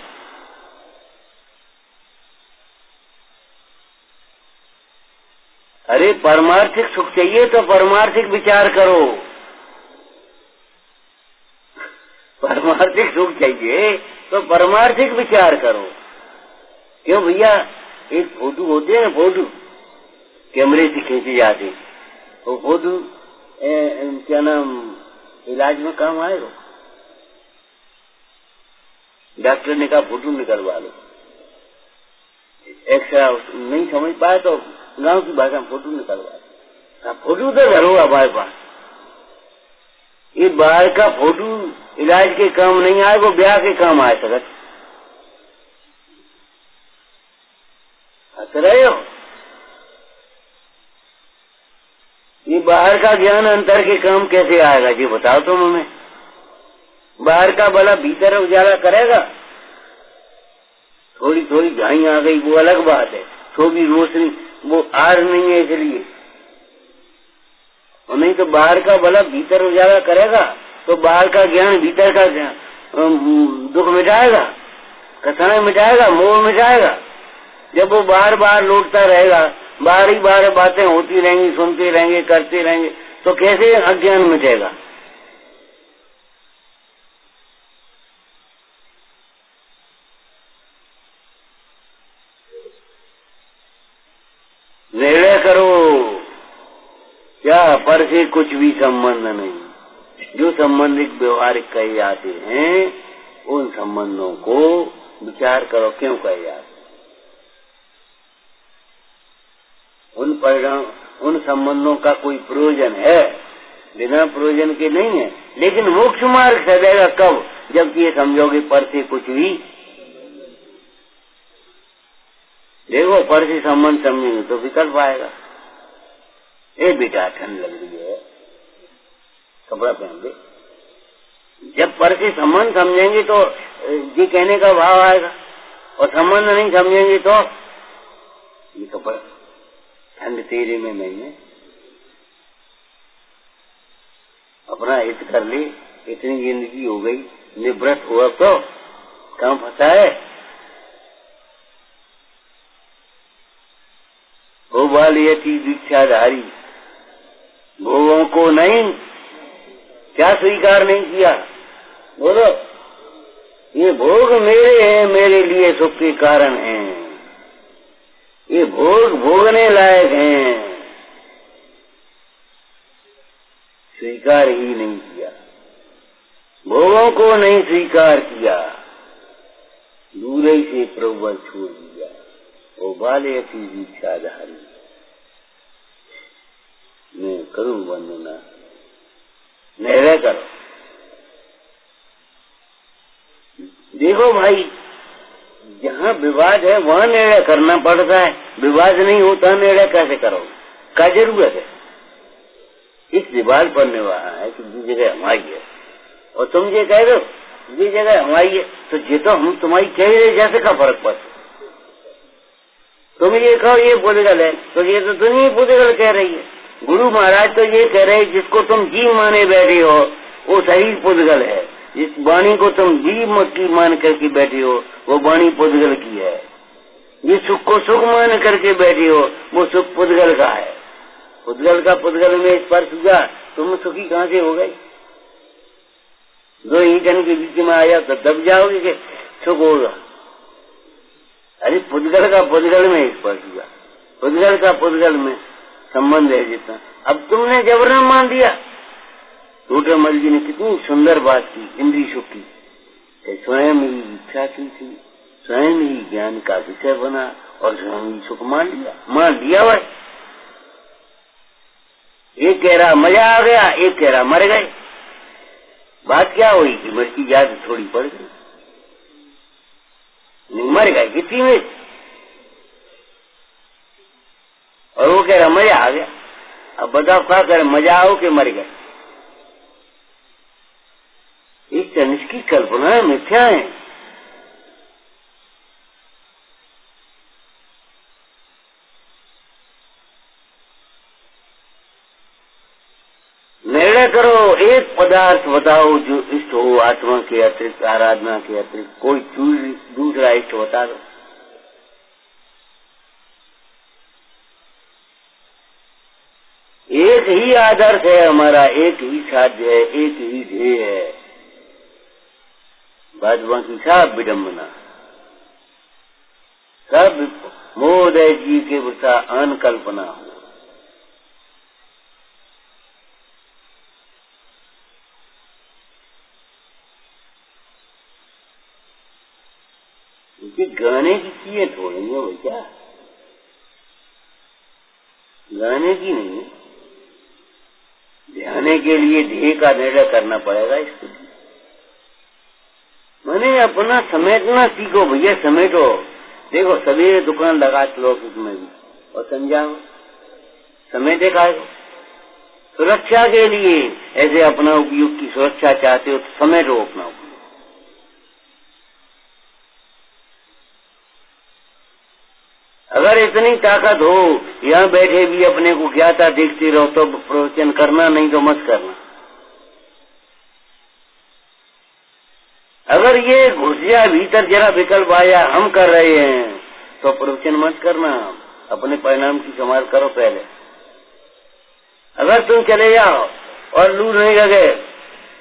अरे परमार्थिक सुख चाहिए तो परमार्थिक विचार करो। परमार्थिक सुख चाहिए तो परमार्थिक विचार करो। क्यों भैया? एक फोटो होते हैं, फोटो कैमरे से खींचे जाते हैं, वो फोटो क्या नाम इलाज में काम आएगा? डॉक्टर ने कहा फोटो निकलवा लो, एक्सरा नहीं समझ पाए तो गांव की भाषा में फोटो निकलवा। फोटो तो धरो हमारे पास, ये बाहर का फोटो इलाज के काम नहीं आए, वो ब्याह के काम आए सकत। हंस रहे हो? ये बाहर का ज्ञान अंतर के काम कैसे आएगा जी? बताओ तुम हमें। बाहर का भला भीतर उजाला करेगा? थोड़ी थोड़ी झाई आ गई वो अलग बात है, तो भी रोशनी वो आर नहीं है इसलिए, और नहीं तो बाहर का भला भीतर उजाला करेगा तो बाहर का ज्ञान भीतर का दुख मिटाएगा, कथाएं मिटाएगा, मोह मिटाएगा। जब वो बार बार लौटता रहेगा, बार ही बार बातें होती रहेंगी, सुनते रहेंगे, करते रहेंगे, तो कैसे अज्ञान मिटेगा? निर्णय करो, क्या पर से कुछ भी संबंध नहीं। जो संबंधित व्यवहारिक कहे जाते हैं उन संबंधों को विचार करो, क्यों कहे जाते? उन परिणाम, उन संबंधों का कोई प्रयोजन है? बिना प्रयोजन के नहीं है। लेकिन मोक्ष मार्ग सदैगा कब? जबकि ये समझोगे पर से कुछ भी। देखो पर से संबंध समझेंगे तो विकल्प आएगा। ए बेटा ठंड लग रही है, कपड़ा पहन ले। जब पर से संबंध समझेंगे तो ये कहने का भाव आएगा, और संबंध नहीं समझेंगे तो ये कपड़ा ठंड तेरे में नहीं है, अपना हित कर ले। इतनी जिंदगी हो गई, निवृत्त हुआ तो कहाँ फंसा है? वो बालियती दीक्षाधारी, भोगों को नहीं, क्या स्वीकार नहीं किया? बोलो, ये भोग मेरे हैं, मेरे लिए सुख के कारण हैं, ये भोग भोगने लायक हैं, स्वीकार ही नहीं किया, भोगों को नहीं स्वीकार किया, दूर ही से प्रभु छोड़ दिया। वो बालियती दीक्षाधारी, मैं करूं वंदना, निर्णय करो। देखो भाई, जहाँ विवाद है वहाँ निर्णय करना पड़ता है, विवाद नहीं होता निर्णय कैसे करोगे? क्या जरूरत है? इस विवाद पर निर्वाह है कि ये जगह हमारी है और तुम ये कह रहे हो ये जगह हमारी है, तो ये तो हम तुम्हारी कह रहे, जैसे का फर्क पड़ता? तुम ये कहो ये पोलिगल है, तो ये तो दुनिया पोलिगल कह रही है। गुरु महाराज तो ये कह रहे जिसको तुम जी माने बैठे हो वो शरीर पुद्गल है। जिस वाणी को तुम जीव की मान करके बैठे हो वो वाणी पुद्गल की है। जिस सुख को सुख मान करके बैठे हो वो सुख पुद्गल का है। पुद्गल का पुद्गल में स्पर्श हुआ, तुम सुखी कहाँ से हो गए? दो ईंटन के बीच में आया तो दब जाओगे कि सुख होगा? अरे पुद्गल का पुद्गल में स्पर्श हुआ, पुद्गल का पुद्गल में संबंध है जितना। अब तुमने जबरन मान दिया। टोटरमल जी ने कितनी सुंदर बात की इंद्रिय सुख की। स्वयं ही इच्छा की थी, स्वयं ही ज्ञान का विषय बना और स्वयं ही सुख मान लिया भाई। एक कह रहा मजा आ गया, एक कह रहा मर गए। बात क्या हुई कि मृत्यु याद थोड़ी पड़ गई, नहीं मर गए किसी में। और वो कह रहा मजा आ गया। अब बताओ क्या करे, मजा आओ कि मर गए? इस तनिष्ठ की कल्पना मिथ्या है। निर्णय करो, एक पदार्थ बताओ जो इष्ट हो आत्मा के अतिरिक्त, आराधना के अतिरिक्त। कोई दूसरा इष्ट बता दो। एक ही आदर्श है हमारा, एक ही साध्य है, एक ही ध्येय है। बाद बाकी सब विडम्बना, सब मोहदय जी के वृथा अनकल्पना हो। गाने की चीजें थोड़ी है वो, क्या गाने की नहीं है। ध्यान के लिए ध्येय का निर्णय करना पड़ेगा। इसको मैंने अपना समेटना सीखो भैया, समेटो। देखो सवेरे दुकान लगा लो उसमें भी और समझाओ समेटे का सुरक्षा के लिए। ऐसे अपना उपयोग की सुरक्षा चाहते हो तो समेटो अपना उपयोग। अगर इतनी ताकत हो यहाँ बैठे भी अपने को ज्ञाता देखते रहो तो प्रवचन करना, नहीं तो मत करना। अगर ये घुस जाए भीतर जरा विकल्प आया हम कर रहे हैं तो प्रवचन मत करना, अपने परिणाम की संभाल करो पहले। अगर तुम चले जाओ और लू नहीं लगे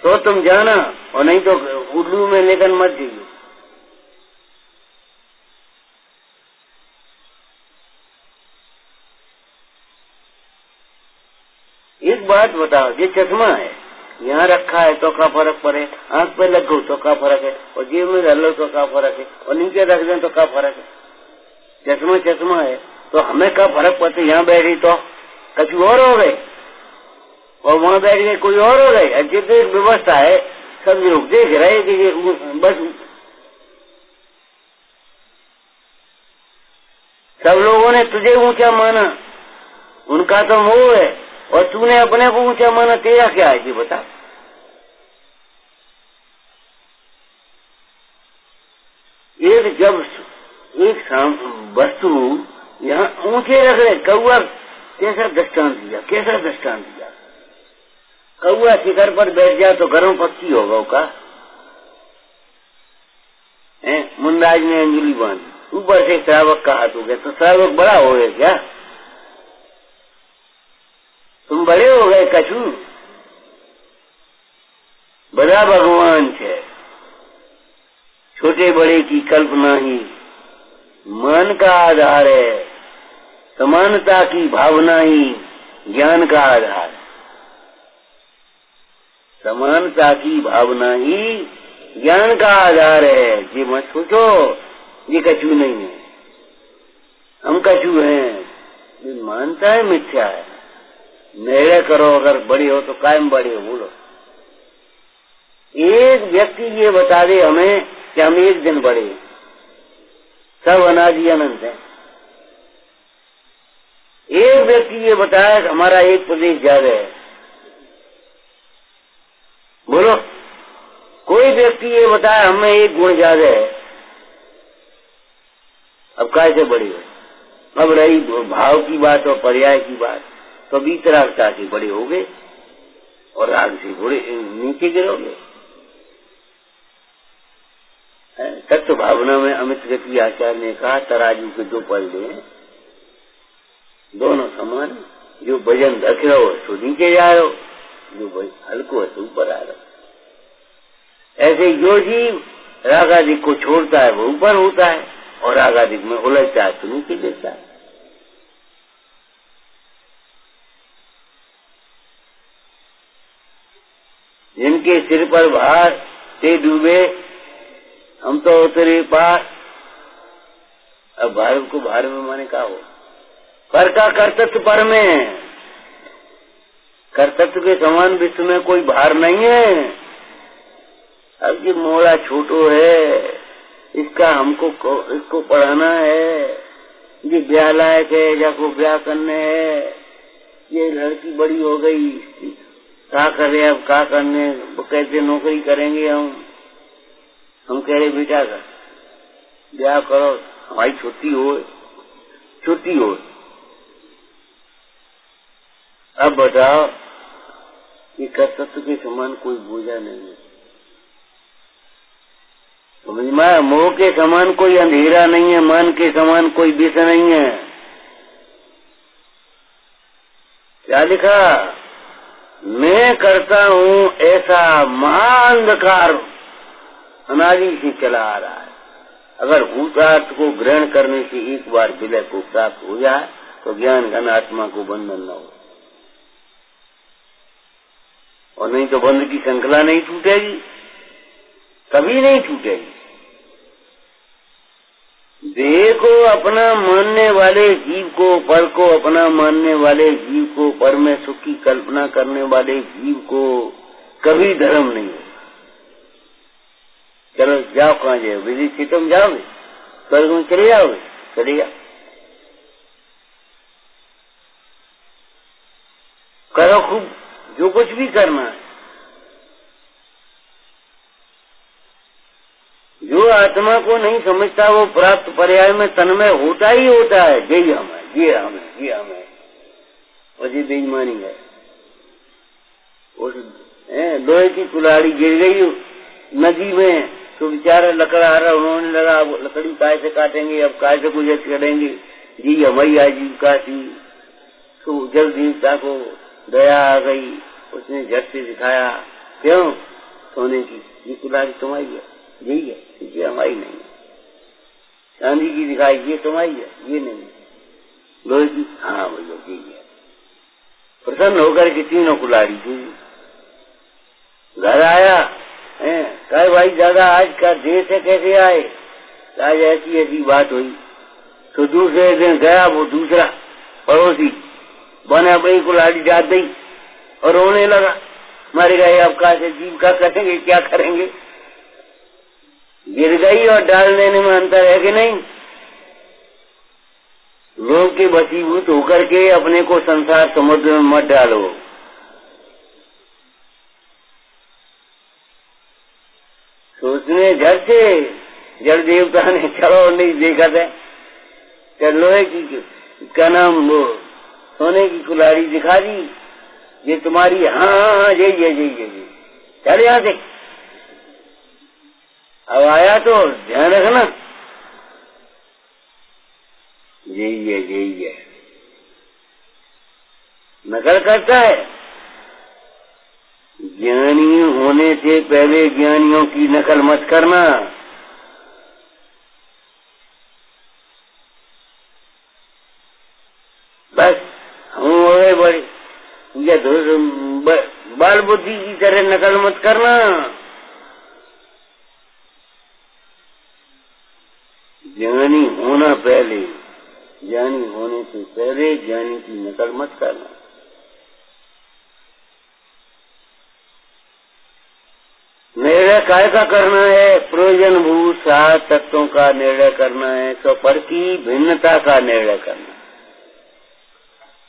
तो तुम जाना, और नहीं तो उल्लू में लेकर मत जाइए। एक बात बताओ, ये चश्मा है यहाँ रखा है तो क्या फर्क पड़े? आंख पे लग गो तो क्या फर्क है? और जेब में डाल लो तो क्या फर्क है? और नीचे रख दें तो क्या फर्क है? चश्मा चश्मा है तो हमें क्या फर्क पड़ता? यहाँ बैठी तो कुछ और हो गए और वहाँ बैठ गए कोई और हो गए। जितनी एक व्यवस्था है सब लोग देख रहे कि ये बस सब लोगों ने तुझे ऊंचा माना, उनका तो मोह है, और तूने अपने को ऊंचा माना। तेरा क्या है ये बता? एक जब एक वस्तु यहाँ ऊंचे रख रहे, कौआ कैसा दृष्टांत दिया, कैसा दृष्टांत दिया। कौआ शिखर पर बैठ जाए तो गर्म पक्षी होगा का? मुंदाज ने अंजुली बांधी, ऊपर से श्रावक का हाथ हो गया तो श्रावक बड़ा हो गया क्या? तुम बड़े हो गए कछु? बड़ा भगवान है। छोटे बड़े की कल्पना ही मन का आधार है, समानता की भावना ही ज्ञान का आधार है। समानता की भावना ही ज्ञान का आधार है। ये मत सोचो ये कछु नहीं है, हम कछु हैं। ये मानता है मिथ्या है। निर्णय करो, अगर बड़े हो तो कायम बड़े हो। बोलो एक व्यक्ति ये बता दे हमें कि हम एक दिन बड़े, सब अनादि अनंत है। एक व्यक्ति ये बताया कि हमारा एक प्रदेश ज्यादा है। बोलो कोई व्यक्ति ये बताया हमें एक गुण ज्यादा है। अब कैसे बड़े हो? अब रही भाव की बात और पर्याय की बात, तो बीतरागता से बड़े हो गए। और राग से बुरे नीचे गिरोगे। तत्व भावना में अमित गति आचार्य ने कहा तराजू के दो पलड़े हैं, दोनों समान। जो वजन रख रहे हो तो नीचे जा रहे हो, जो हल्को है तो ऊपर आ रहे हो। ऐसे जो जीव रागादिक को छोड़ता है वो ऊपर होता है, और रागादिक में उलझता है तो नीचे गिरता है। जिनके सिर पर भार से डूबे हम तो उतरे पार। अब भार को भार में माने का हो, पर का कर्तव्य पर में, कर्तव्य के समान विश्व में कोई भार नहीं है। अब ये मोड़ा छोटो है, इसका हमको इसको पढ़ाना है, ये ब्याह लायक है, जाको ब्याह करने है, ये लड़की बड़ी हो गई, क्या करे अब क्या करने, वो कैसे नौकरी करेंगे हम कह रहे बेटा का ब्याह करो, हमारी छुट्टी हो। अब बताओ ये कर्तव्य के समान कोई बोझा नहीं है, समझ में? मोह के समान कोई अंधेरा नहीं है, मन के समान कोई विष नहीं है। क्या लिखा? मैं करता हूँ ऐसा महाअंधकार अनादि से चला आ रहा है। अगर भूतार्थ को ग्रहण करने से एक बार विलय को प्राप्त हो जाए तो ज्ञान घन आत्मा को बंधन न हो, और नहीं तो बंध की श्रृंखला नहीं टूटेगी, कभी नहीं टूटेगी। देह को अपना मानने वाले जीव को, पर को अपना मानने वाले जीव को, पर में सुख की कल्पना करने वाले जीव को कभी धर्म नहीं हो। चलो जाओ, कहाँ जाओ? विधि से तुम जाओगे, स्वर्ग में चले जाओगे, चले जाओ, करो खूब जो कुछ भी करना है। जो आत्मा को नहीं समझता वो प्राप्त पर्याय में तन्मय होता ही होता है। यही हम है, ये हम है, और ये बेईमानी है। उस लोहे की कुल्हाड़ी गिर गई नदी में तो बेचारा लकड़हारा उन्होंने लगा, लकड़ी काय से काटेंगे, अब काय से गुजर करेंगे, जी हमारी आजीविका थी। तो जल देवता को दया आ गई, उसने झट से दिखाया, क्यों? सोने की ये कुल्हाड़ी तुम्हारी है, यही है, ये हमारी नहीं है। चांदी की दिखाई, ये तुम्हारी है, ये नहीं है। लोहे की, हाँ भैया यही है। प्रसन्न होकर के तीनों कुल्हाड़ी थी। घर आया, कहे भाई दादा आज का देश है, कैसे आए? आज ऐसी ऐसी बात हुई। तो दूसरे दिन गया वो दूसरा पड़ोसी, बने अपनी कुल्हाड़ी डाल दी और रोने लगा, मर गए, अब कहा से जीविका करेंगे, क्या करेंगे? गिर गई और डाल देने में अंतर है कि नहीं? लोग के वशीभूत होकर के अपने को संसार समुद्र में मत डालो। सोचने झट से जल देवता ने चलो नहीं देखा था, लोहे की क्या नाम वो सोने की कुल्हाड़ी दिखा दी, ये तुम्हारी, हाँ यही चल यहाँ से। अब आया तो ध्यान रखना, यही है। नकल करता है। ज्ञानी होने से पहले ज्ञानियों की नकल मत करना। बस हम हो गए बड़े, बाल बुद्धि की तरह नकल मत करना। ज्ञानी होना पहले, ज्ञानी होने से पहले ज्ञानी की नकल मत करना। निर्णय काय का करना है? प्रयोजनभूत सात तत्वों का निर्णय करना है, स्वपर की भिन्नता का निर्णय करना।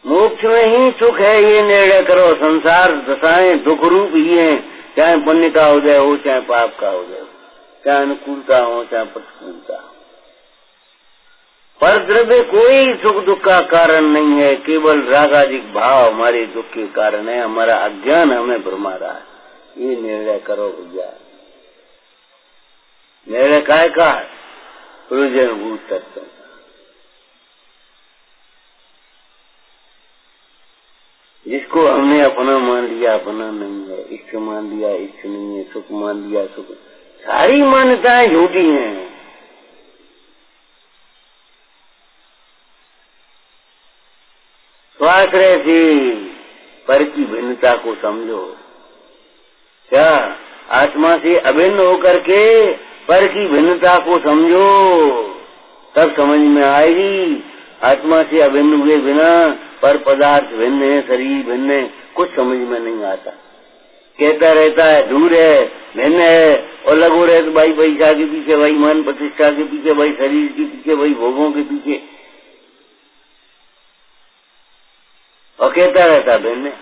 मोक्ष में ही सुख है, ये निर्णय करो। संसार दशाएं दुख रूप ही हैं, चाहे पुण्य का उदय हो चाहे पाप का उदय हो, चाहे अनुकूलता हो चाहे प्रतिकूलता हो। पर द्रव्य कोई सुख दुख का कारण नहीं है, केवल रागादिक भाव हमारे दुख के कारण है। हमारा अज्ञान हमें भरमा रहा है। ये निर्णय करो भैया। निर्णय काय का प्रयोजनभूत तत्व। जिसको हमने अपना मान लिया, अपना नहीं है। इष्ट मान लिया, इष्ट नहीं है। सुख मान लिया, सुख। सारी मान्यताएं झूठी हैं। स्वाश्रय से पर की भिन्नता को समझो। क्या आत्मा से अभिन्न होकर के पर की भिन्नता को समझो, तब समझ में आएगी। आत्मा से अभिन्न हुए बिना पर पदार्थ भिन्न है, शरीर भिन्न है, कुछ समझ में नहीं आता। कहता रहता है दूर है, भिन्न है, और लगो रहे तो भाई पैसा के पीछे, भाई मान प्रतिष्ठा के पीछे, भाई शरीर के पीछे, भाई भोगों के पीछे, और कहता रहता भिन्न।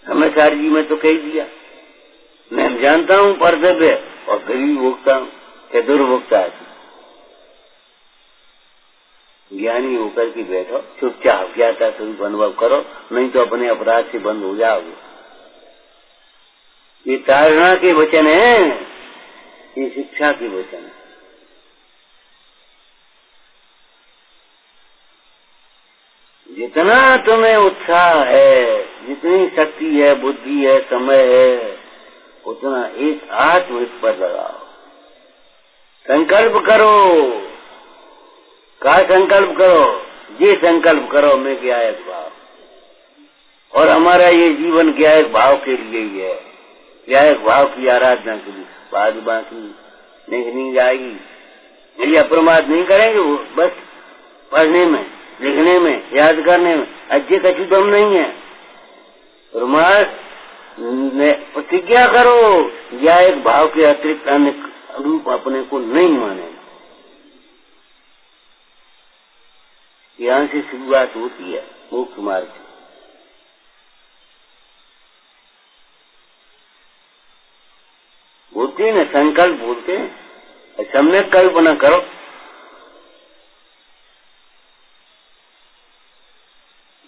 हमें सारी जी में तो कह दिया, मैं जानता हूँ परदव्य और फिर भी भोगता हूँ, क्या दुर्भोगता है। ज्ञानी होकर के बैठो, चुपचाप ज्ञाता स्वरूप अनुभव करो, नहीं तो अपने अपराध से बंद हो जाओगे। ये तारणा के वचन है, ये शिक्षा के वचन है। जितना तुम्हें उत्साह है, जितनी शक्ति है, बुद्धि है, समय है, उतना एक आत्महित पर लगाओ। संकल्प करो। का संकल्प करो? ये संकल्प करो मैं ज्ञायक भाव, और हमारा ये जीवन ज्ञायक भाव के लिए ही है, ज्ञायक भाव की आराधना के लिए। बाद बाकी नहीं जाएगी। यदि अप्रमाद नहीं करेंगे वो बस पढ़ने में, लिखने में, याद करने में, अच्छे कछु दम नहीं है। प्रमाद प्रतिज्ञा करो, ज्ञायक भाव के अतिरिक्त अन्य रूप अपने को नहीं माने। यहाँ से शुरुआत होती है मोक्ष मार्ग से। बोलते हैं ना, संकल्प बोलते हैं, सम्यक कल्पना करो।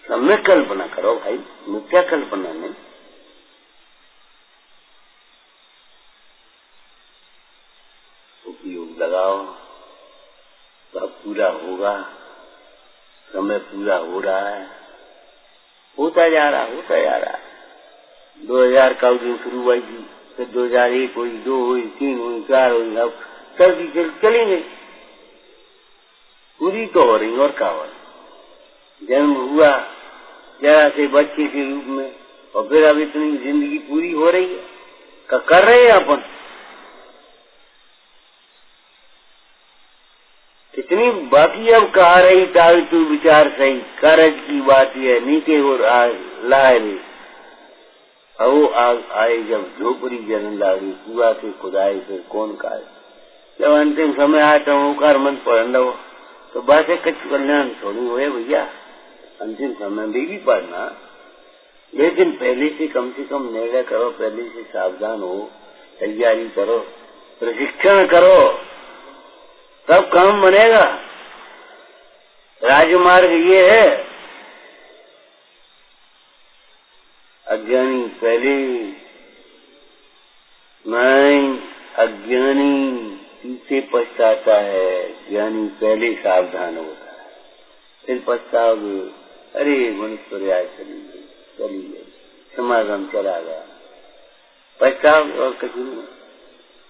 सम्यक कल्पना करो भाई, मिथ्या कल्पना नहीं। उपयोग लगाओ, तो पूरा होगा। समय पूरा हो रहा है, होता जा रहा। 2000 का दिन शुरू हुई थी, फिर 2001 हुई, 2 हुई, 3 हुई, 4 हुई, अब सर्दी चली गई, पूरी तो हो रही। और क्या हो रही? जन्म हुआ जरा से बच्चे के रूप में, और फिर अब इतनी जिंदगी पूरी हो रही है, कर रहे हैं अपन। कितनी बाकी अब कहा रही ताल तू विचार सही, कारज की बात है नीचे हो लाए। अब आए जब झोपड़ी जन लाड़ी, कुआ से खुदाई फिर कौन काए। जब अंतिम समय आए तो ओकार मन पढ़ लो, तो बातें कच्छ कल्याण थोड़ी हुए भैया। अंतिम समय में भी पढ़ना, लेकिन पहले से कम निर्णय करो, पहले से सावधान हो, तैयारी करो, प्रशिक्षण करो, तब काम बनेगा। राजमार्ग ये है, अज्ञानी पहले, मैं अज्ञानी पीछे पछताता है, ज्ञानी पहले सावधान होता है, फिर पछताओगे, अरे मनुष्य आय चली गई, समागम चला गया, पछताओगे और कुछ नहीं।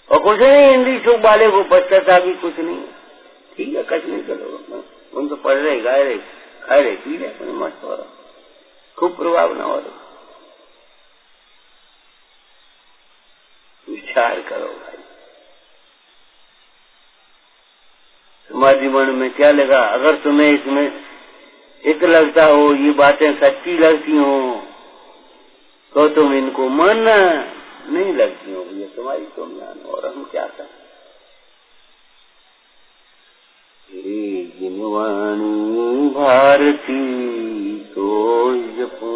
और कुछ नहीं, हिंदी सुख वाले को पछताता भी कुछ नहीं। ठीक है, कुछ नहीं करो, उन तो पढ़ रहे, गाय रहे, खाए रहे, पी रहे, मस्त हो रहा, खूब प्रभाव न हो रहा। विचार करो भाई, तुम्हारे मन में क्या लगा? अगर तुम्हें इसमें एक लगता हो, ये बातें सच्ची लगती हो, तो तुम इनको मानना, नहीं लगती हो ये तुम्हारी तुम जानो, और हम क्या करें। जिनवाणी भारती तो जपो